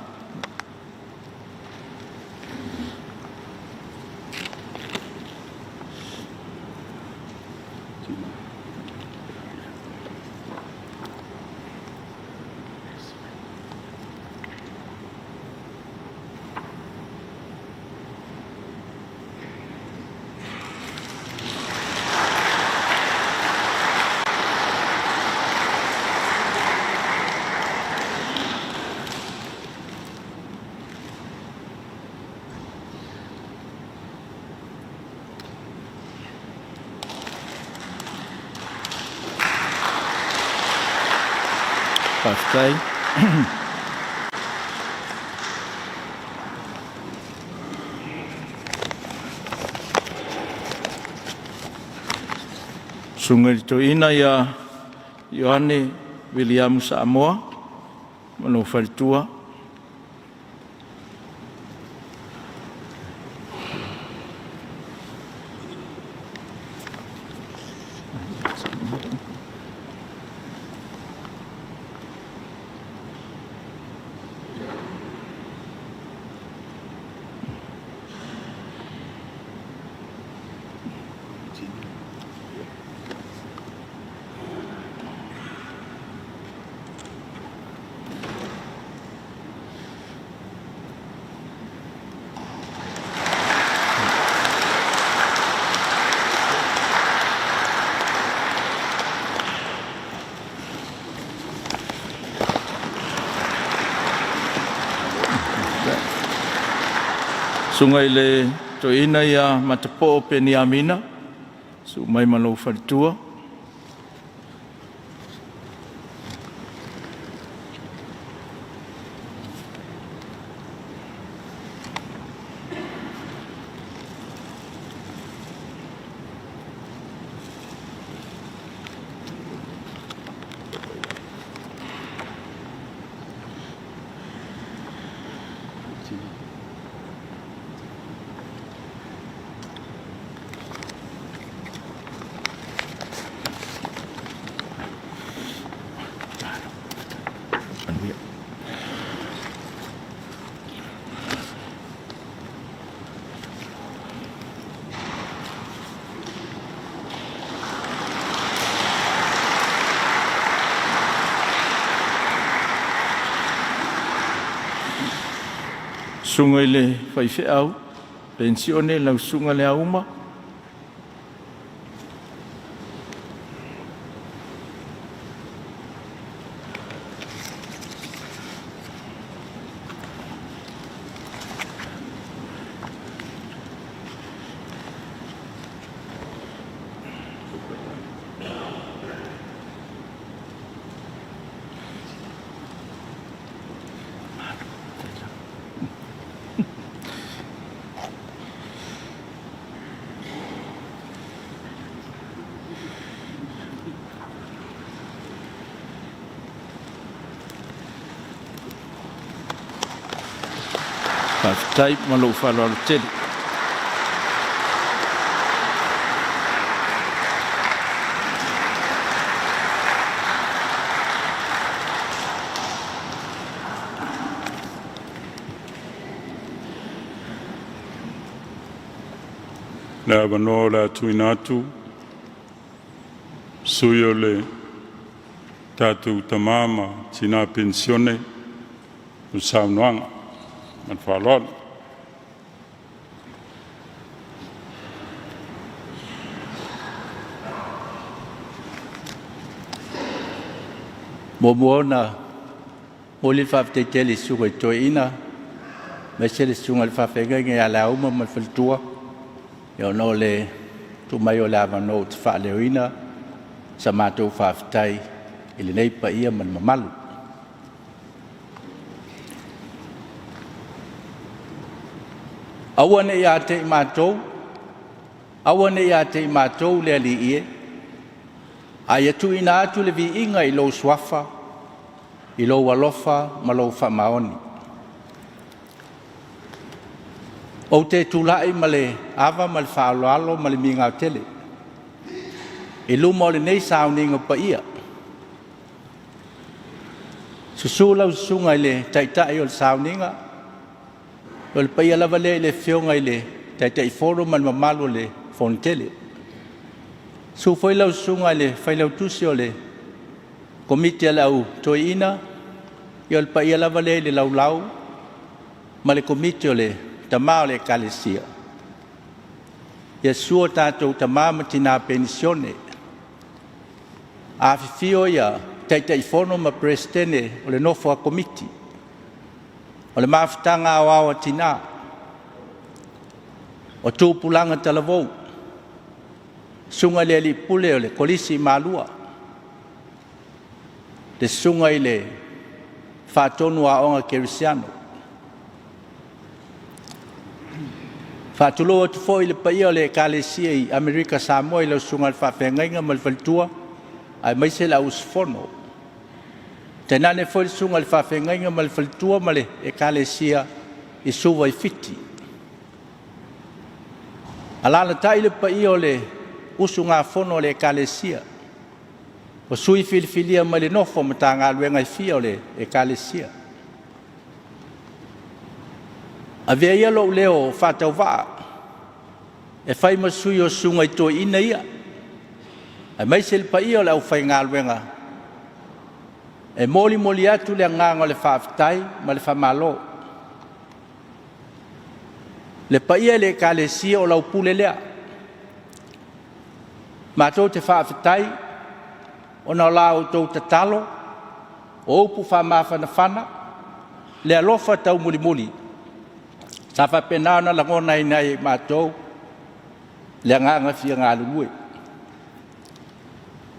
Pastai. Sungai toina ia Yohane William Samoa mano faritua sungai le toina ia matapo Penisiona su mai malo faritua sunga i le whaiwheau, pensione lau sunga le auma. Type malu falor tele.
La vanola tuinatu suyo le tatu tamama tina pensione usaunoanga man falor.
Momoona moli fafte tele suga toina mesele sunga fafenga nge ala uma malfaltua yo no le tu mayo lava no fa leina samato faftai ile nei pa ia man mamalu awane ya te mato le ali ie ai tu ina atu le vi inga i lo swafa i lo walofa ma lo fa maoni o te tulai ma le ava ma le whaaloalo ma le minga tele i lumo le nei Sauniga pa ia susula usunga i le taitai o le Sauniga o le pa ia lava le fionga i le taitai foro ma le mamalu le Fonotele su foi lau sunga le fai lau tusi o le komiti lau toina i o le pa ia lava le lau ma le komiti o le tama o le kalesia ia sua tātou tama ma tina Penisiona a fifio ia taitai fono ma presidente o le nofo a komiti o le mafutanga awa tina o tūpulanga talavou sunga le ali pule o le kolisi Malua le sunga i le whatonu a onga kerisiano whatuloa tu fo i le paia o le kalesia i Amerika Samoa i le sunga le whawhengainga ma le whalitua ai maise la usfono tenane fo i sunga le whawhengainga ma le whalitua ma le kalesia i suwa i fiti alana tai le paia o le usunga fono le kalesia o sui filifilia ma le nofo ma ta ngā luenga i fia o le kalesia a vea ia lo leo whatau waa e whai masui o sunga i toi ina ia e maise le pa ia o le au whai ngā luenga e moli atu le nganga o le whaafitai ma le whamalo le pa ia le kalesia o lau pule lea mātou te whaafitai, o nā lau tau te talo, o upu whamawhanawhana, le alofa tau muli. Sa whapena na langona i nei mātou, le nganga fia ngā lulue.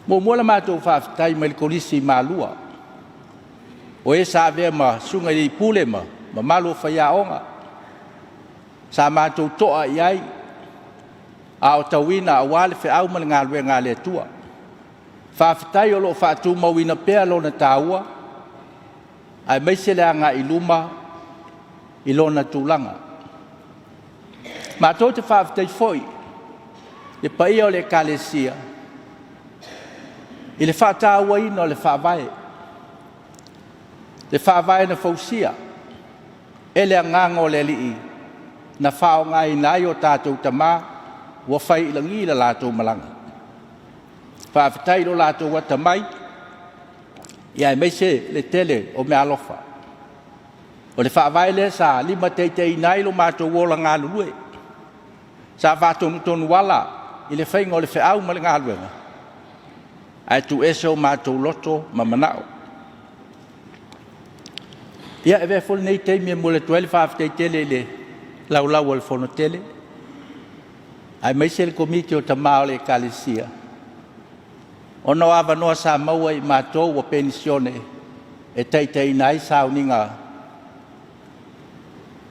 Mola mātou whaafitai mai le kolisi Malua, o e sa vea ma sunga i pule ma malo whaiaonga, sa mātou toa i ai, a o tauina a wale fe au ma ngā lue ngā le tua. Whaafitai o lo whaatu mauina pea lo na tāua, ai meise lea ngā iluma i lo na tūlanga. Mātou te whaafitai foi, le paia o le kalesia, i le whaatāua ina o le whaavae. Le whaavae na fausia, e lea nganga o le lii, na whao ngā inai o tātou tamaa, wa fai ilangi la lato malanga. Whaafitai lo lato watamai, ia meise le tele o me alofa. O le whaavai le sa lima teitei nai lo mātou wola ngā lulue. Sa whātonu tonu wala i le whainga o le whiau ma le ngā luenga. Ai tu eso mātou loto ma manao. Ia e vea fol nei teimi e mule tuele whaafitei tele le laulau o le Fonotele. Ai maise le komiti o tamao le Ekalesia. Ono awa noa sa maua i mātou o Penisiona e teitei nai Sauniga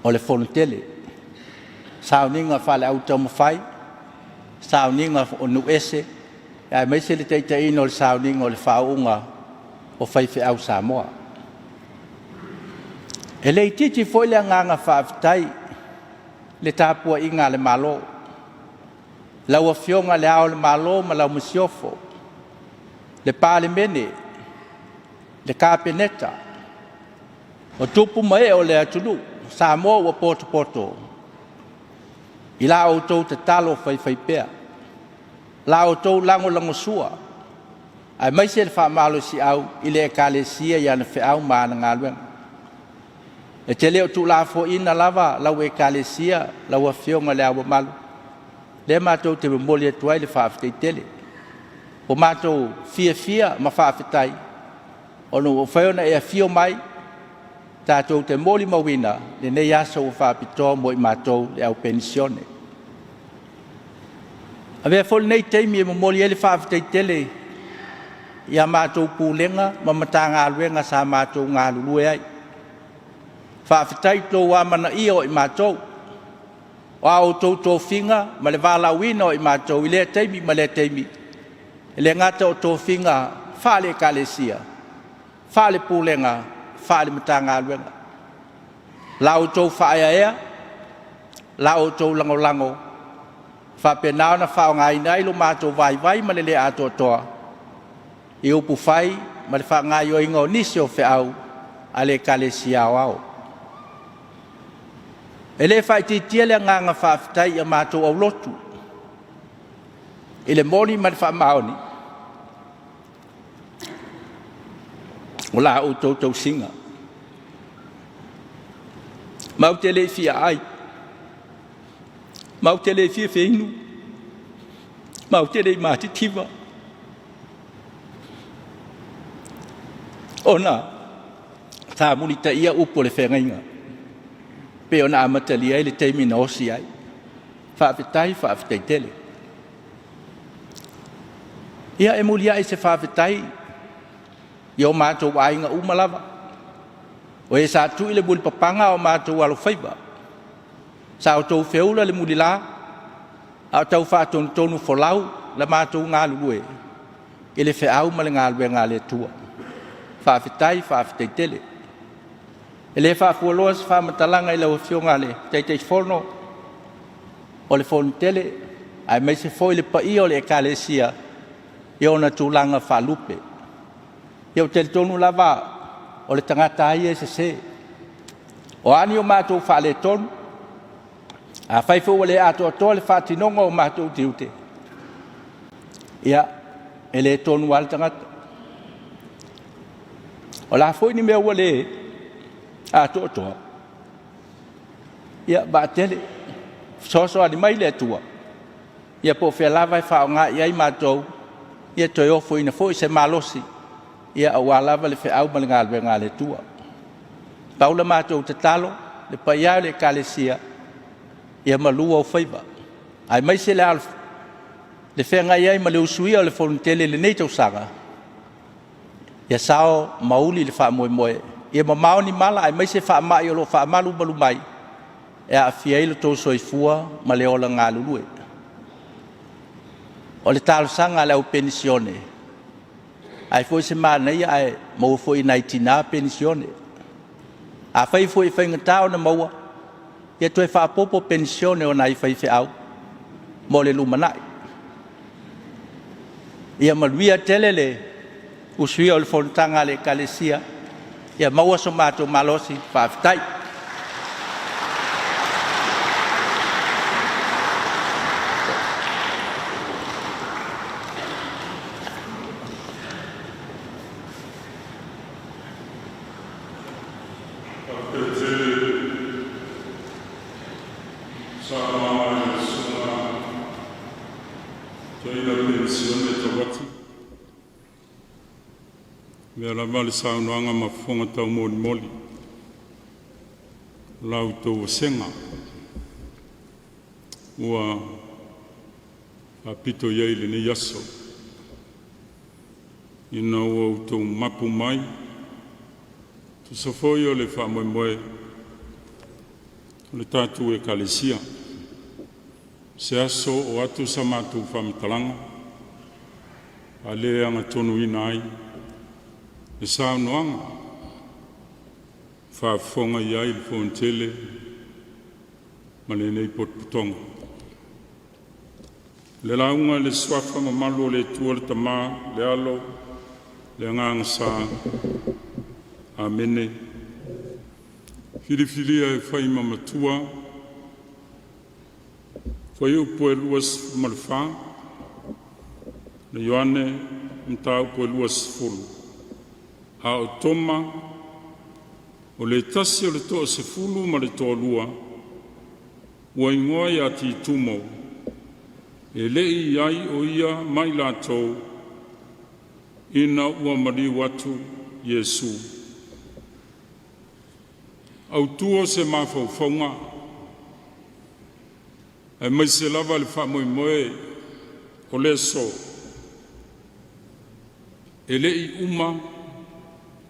o le Fonotele. Sauniga whale au taumawhai, Sauniga o nuese, ai maise le teitei ino le Sauniga o le whaunga o whaife au Samoa. E le titi foi le nganga whaafitai le tāpua inga le malo. Lau a fionga le ao le malo ma lau masiofo. Le pāle mene, le kāpeneta. O tupu mai o le atulu, Samoa wa poto. I la o tau te talo whai pea. La o tau lango sua. Ai maise le whaamalo si au i le Ekalesia i ana whiau maana ngā luenga. E te leo tu la fo ina lava lau Ekalesia, lau a fionga le awa malu. Le mātou te memoli atuai le whaafitei tele. O mātou fia ma whaafetai. Ono o whaiona e a fio mai, tātou te moli mawina, le nei aso o whaapitoa mo i mātou le au Penisiona. A vea fol nei teimi e memoli e le whaafetei tele, ia mātou pūlenga, ma mata ngā luenga sa mātou ngā lulue ai. Whaafetai tō wāmana ia o i mātou, o au tō finga, ma le wāla wina o i mātou, i le teimi ma le teimi. Le ngata o tō finga, whale Ekalesia, whale pūlenga, whale mata ngā luenga. Lau tō whaia ea, lau tō lango, whapenao na whao ngā inai lo mātou vai ma le ato toa. I upu whai, ma le wha ngā yo ingo nisi o whiau, a le Ekalesia o au. E le whai titia le nganga whaafitai a mātou au lotu. I le moni ma le wha maoni. O la o tōtou singa. Mau te le fia ai. Mau te le fia whinu. Mau te le māti tiva. Ona, tā munita ia upo le whengainga. Pe ona amatali ai le teimi na osi ai. Whaafetai tele. Ia e mulia ai se whaafetai. Ia o mātou ainga umalawa. O e sa tui le muli papanga o mātou alo whaiba. Sa o tau whiaula le muli la. A o tau whaatonu folau la mātou ngā lulue. E le whiau ma le ngā lue ngā le tua. Whaafetai tele. E le whaafualoa se whaamatalanga i lau whionga le teitei whono. O le Fonotele. Ai mai se foi le pai o le Ekalesia. I ona tūlanga whaalupe. Ia o tele tonu lava o le tangata ai e se. O ani o mātou whaale tonu. A whaifo o le ato atoa le whaatinonga o mātou tiute. Ia, e le tonu wale tangata. O la foi ni mea ua le ato atoa. Ia, ba tele. Soso ani mai le atua. Ia po whea lava e whao ngā iai mātou. Ia toi ofo ina foi se malosi. Ia awa lava le whiau ma le ngā le tua. Paula mātou te talo, le paiau le Ekalesia, ia Malua o whaiva. Ai mai se le alfa. Le whenga iai ma le usuia o le Fonotele le nei tau sanga. Ia sao mauli le wha moe. Ia maoni mala, ai mai se wha mai o lo wha malu mai. Ia a fia ilo tau soifua ma le ola ngā lulue. O le talo sanga le au Penisiona. Ai foi se mana ia ai mo foi na itina Penisiona. A fai foi ngatao na maua. Ia toi fa popo Penisiona o nai fai au. Mo le lumanai. Ia maluia telele usuia o le fontanga le Ekalesia. Ia maua so mato malosi fa fitai.
Te Samoa le suna toina Penisiona tawati. Mea la vale saunoanga mafonga tau moli lau tau senga ua apito iai le ni yaso ina ua tau mapu mai tu safoi o le whamoemoe le tatu e kalesia se aso o atu sa matu whamitalanga a le anga tonu ina ai le saunoanga whaafonga iai le Fonotele ma le nei potputonga le launga le swafa ma malo le tua le tama le alo le nganga sa amene filifilia e whai mamatua whai upo e luas malwha le Ioane mta upo e luas fulu a o toma o le tasi o le toa se fulu ma le toa lua ua ingoa ia ti tumo e lei iai o ia mai lātou ina ua mari watu Yesu au tuo se mawhauwhaunga e mai se lava le whamoemoe o le so e lei uma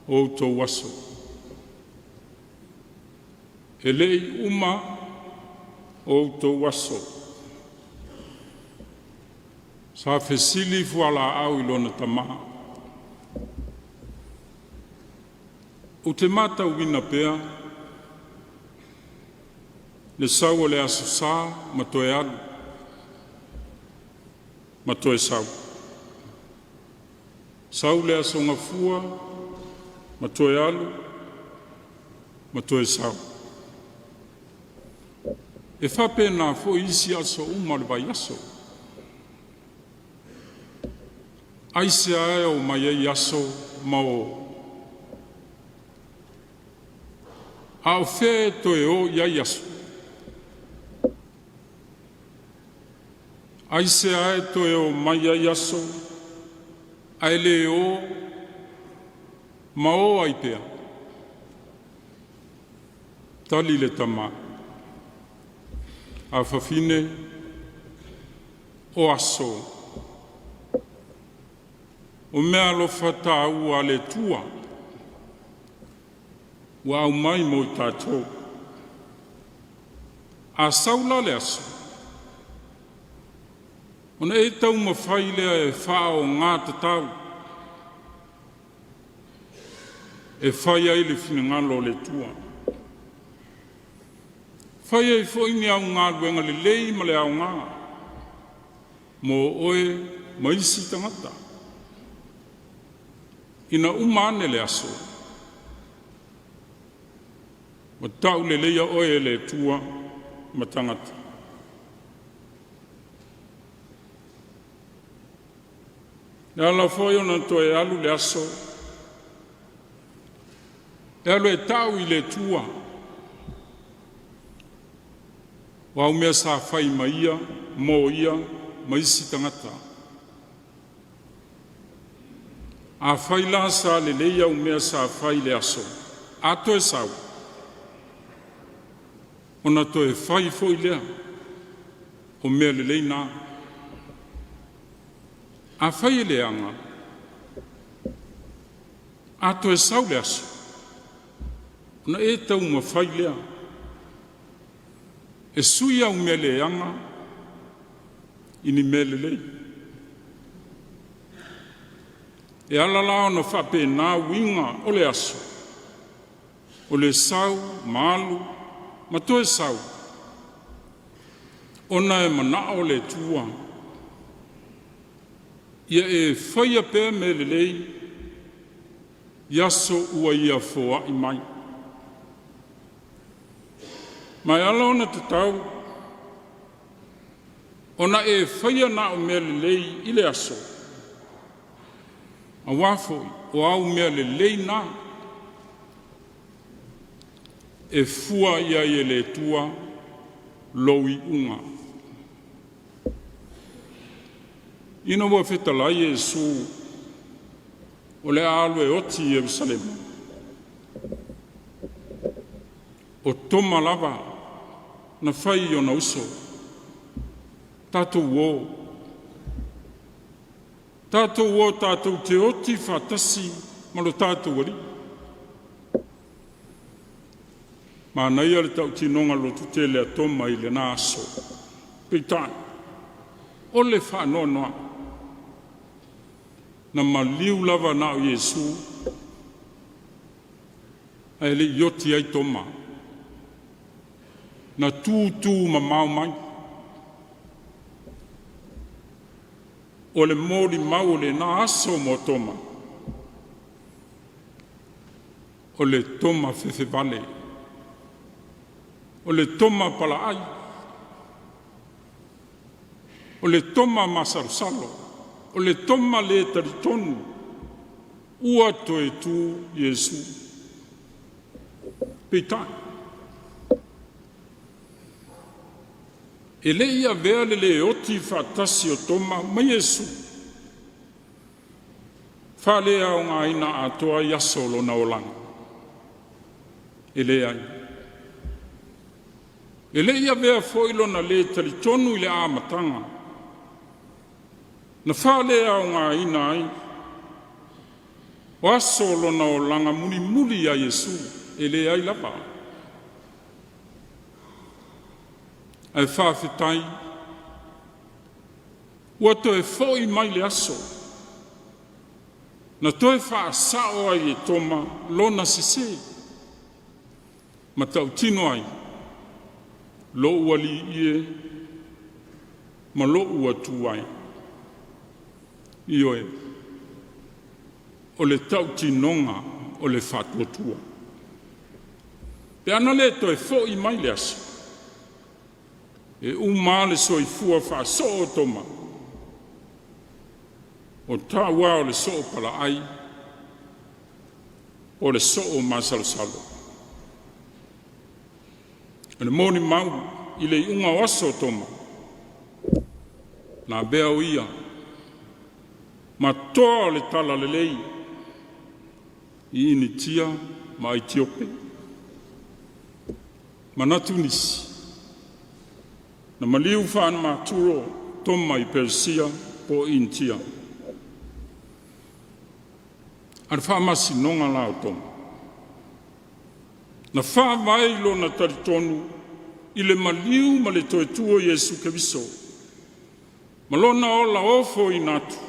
o tō waso e lei uma o tō waso sa fesili fuala au ilona tamaha o te mata uina pea le sau le aso sa ma toe alu ma toe sau le aso ngafua ma toe alu ma toe sau e whape nā fo isi aso uma le vai aso aise ae o mai ai aso ma o a o whē toe o iai aso aise ae toe o mai ai aso ai le o ma o ai pea tali le tama a whawhine o aso o mea lofa tā ua le tua ua au mai mo i tātou a saula le aso ona e tau mawhai lea e whao ngā tatau e whai ai le whinangalo le tua whai ai whoini au ngā luenga le lei ma le au ngā mo oe ma isi tangata ina umane le aso ma tau le leia oe le tua ma tangata e ala foi ona toe alu le aso e alu e tau i le tua wa umea sa fai ma ia mo ia ma isi tangata a fai la sa le leia umea sa fai le aso a toe sau ona toe fai foi lea o mea le leina a fai le anga a toe sau le aso ona e tau ma fai lea e sui au mea le anga ini mea le lei e alala ona whape nā winga o le aso o le sau malu ma toe sau ona e mana o le tua ia e whaia pēr me le lei yaso ua ia foa i mai mai ala ona te tau ona e whaia na o me le lei i le aso a wafo o au mea le lei na e fua ia i le tua loi unga. Ina wa fetala Yesu o le alu e oti Jerusalem. O toma lava na fai o na uso. Tātou wo tātou te oti whātasi malo tātou wari. Mā nei ale tau tinonga lo tu le atoma i le nā aso. Peitai, o le whanoa na maliu lava na o Yesu ai le ioti ai toma. Na tūtū ma mau mai. O le mori mau le na aso mo toma. O le toma fefe vale. O le toma pala ai. O le toma masarusalo. O le toma le taritonu. Ua toe tu Yesu. Peitai. E le ia vea le oti whātasi o toma ma Yesu. Whalea o ngā ina atoa i asolo na olanga. E le ai. E le ia vea foilo na le taritonu i le āmatanga. Na whalea o ngā ina ai. O asolo na olanga muli a Yesu. E le ai lapa. Ai whawhitai, ua toe foi mai le aso. Na toe whaasao ai e toma lona sese. Ma tau tino ai, lo ua li ie, ma lo ua tu ai. Ioe, o le tau tinonga o le whatuatua. Pe ana le toe foi mai le aso. E umale soifua wha so toma. O taua o le so pala ai. O le so masalosalo. O le moni mau i le unga waso toma. Na bea o ia. Ma toa le tala le lei. I ini tia ma i tiope. Ma natunisi. Na maliu whaana māturo toma i Persia po intia. Ar whaamasi nonga lao toma. Na whaamailo na taritonu i le maliu ma le toe tuo Yesu Keviso. Malona ola ofo i natu.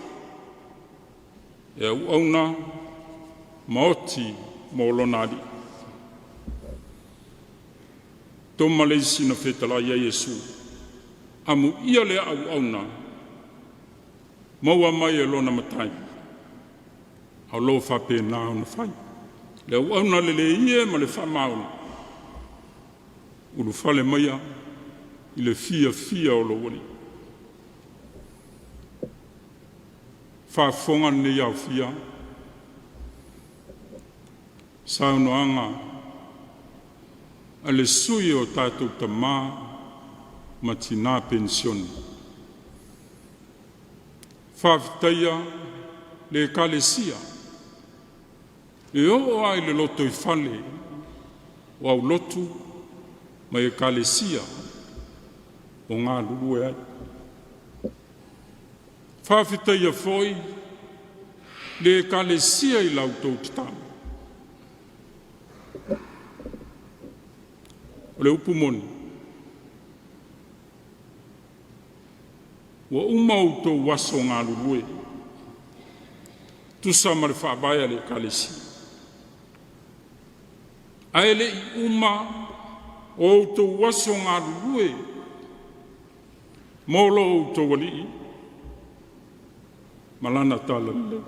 E au auna maoti mo lonari. Toma leisi na whetala ia Yesu. Amu ia le au na. Maua mai e lona matai. Au lo whape nā una whai. Le au na le ie ma le whamauna. Ulu whale maia i le fia o lo wani. Whafonga ne iau fia. Sauno anga. A le sui o tātou ta maa. Matina Penisiona. Whawhitaia le kalesia. E o ai le loto i whale. O au lotu ma e kalesia. O ngā lulu e ai. Whawhitaia foi le kalesia i lau tau titama. O le upumoni. Wa umau to waso ngā lulue. Tusa ma le whaabaya le kalesi. Aele i uma o to waso ngā lulue. Molo o to wali. Malana tala le.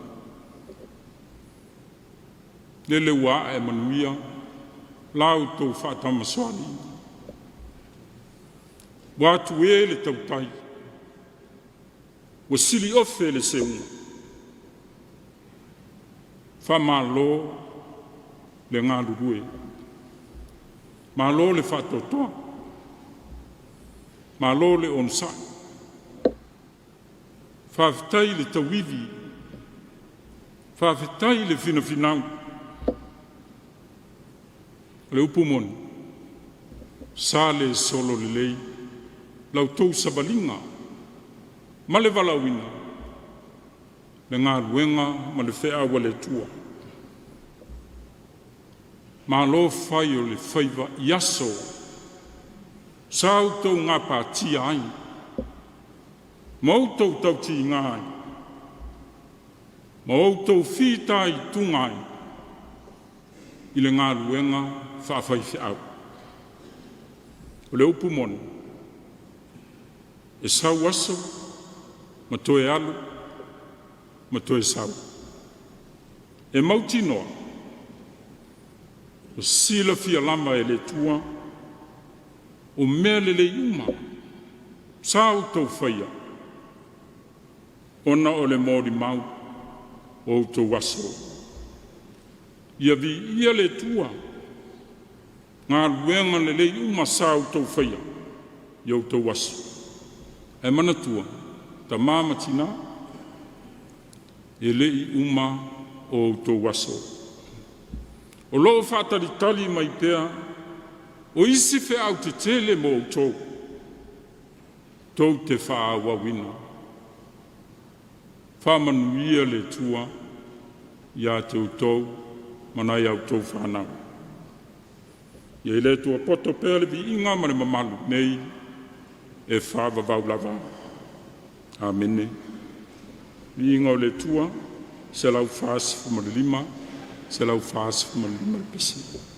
Lele wa e manuia. Lau to whaatama swali. Watu e le tautai. Wa sili ofe le se unga. Whamalo le ngā lurue. Malo le whatotoa. Malo le on sa. Whawhitai le tawivi. Whawhitai le whinafinau. Le upumon. Sa le solo le lei. Lau tau sabalinga. Ma le walawina. Le ngā ruenga ma le whea wale tua. Ma lo whai o le whaiva iaso. Sa tau ngā pātia ai. Mau tau tau ti ngai. Mau tau whitai tungai. I le ngā ruenga whawhai whiau. O le upumon. E sau aso. Ma toe alu. Ma toe sau. E mauti noa. O sila fia lama e le tua. O mea le uma. Sao tau whaia. Ona o le mori mau. O tau waso. Ia vi ia le tua. Ngā ruenga le uma sao tau whaia. Iau tau waso. E mana tua. Ta mama tina. E lei uma o tau waso. O loo whātaritali mai pēa, o isi whea au te tele mo o tō. Tō te whaawawina. Whamanuia le tua, ia te utou, manai au tō whanau. Ia le tua poto pēle vi inga mare mamalu nei, e whaavavau lava. Amene. Vi inga o le tua, se lau whaasi fumalilima, se lau whaasi fumalilima le pesi.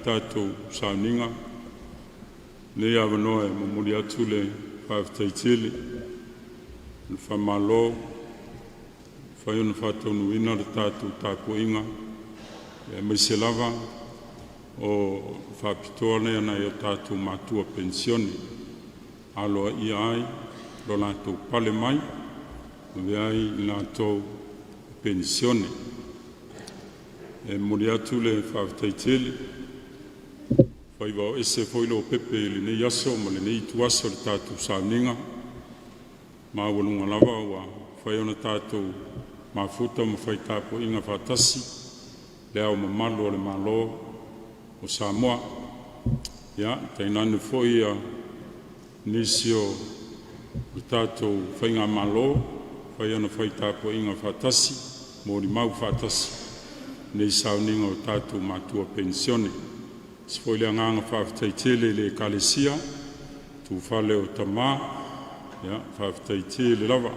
tātou Sauniga, le awanoa e mamuri atu le whaaftaitele, le whamalo, whaiona whātaunuina le tātou tāpuinga, e maise lava o whapitoa lea nei o tātou mātua pensione, aloa ia ai, lo lātou pale mai, me ai lātou pensione. E muri atu le whaaftaitele, whaiwa o ese whoilo pepe le nei aso, ma le nei tuaso le tātou Sauniga, ma walunga lava wa whaiona tātou mafuta ma whai tāpo inga whatasi, le au mamalu o le malo o Samoa. Ia, tainane foi a nisio le tātou whainga malo, whaiona whai tāpo inga whatasi, mōri mau whatasi, nei Sauniga o tātou mātua pensione. Sifoi le anganga whaaftaitele le kalesia, tu whale o tamā, whaaftaitele lava.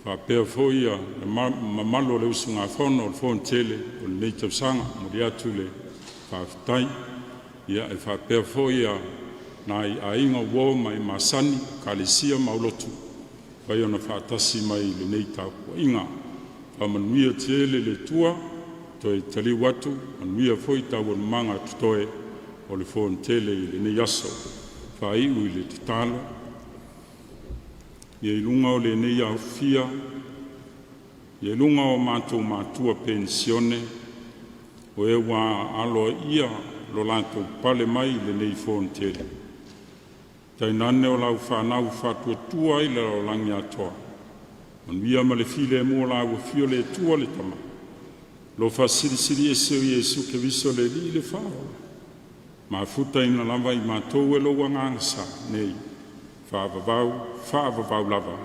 Whaapea foi a mamalo le usunga whono o le Fonotele o le nei tausanga, mori atu le whaaftai. Ia e whaapea foi a nai a inga wō mai masani, kalesia maulotu. Whai ona whaatasi mai le nei tau inga. Whamanuia tele le tua, toi tali watu, manuia foi tau o manga tutoe o le Fonotele i le nei aso. Whai ui le titalo. Ia ilunga o le nei au fia, ia ilunga o mātua pensione, o e wā aloa ia lo lātou pale mai le nei Fonotele. Tainane o lau whanau whatua tua i le o langi atoa. Manuia ma le file mua lau fio le tua le tama. Lo whasirisiri e seo Iesu ke viso le li le whao. Ma futa ina lava i mātou e lo wangangsa nei. Whaavavau lava.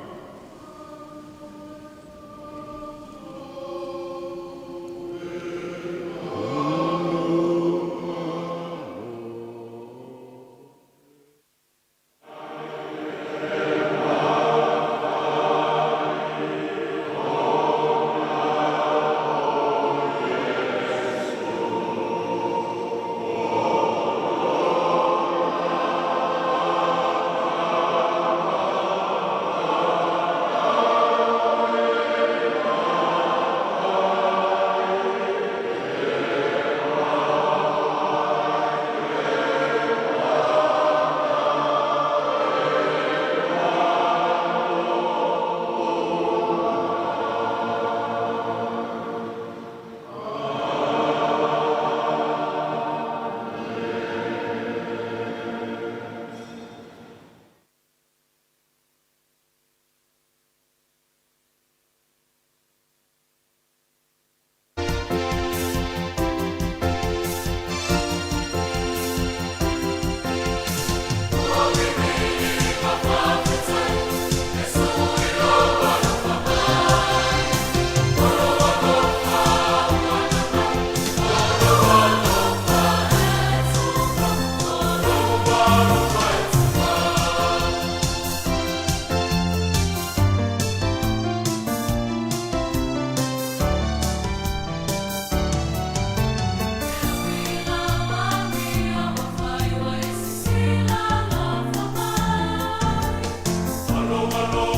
Malua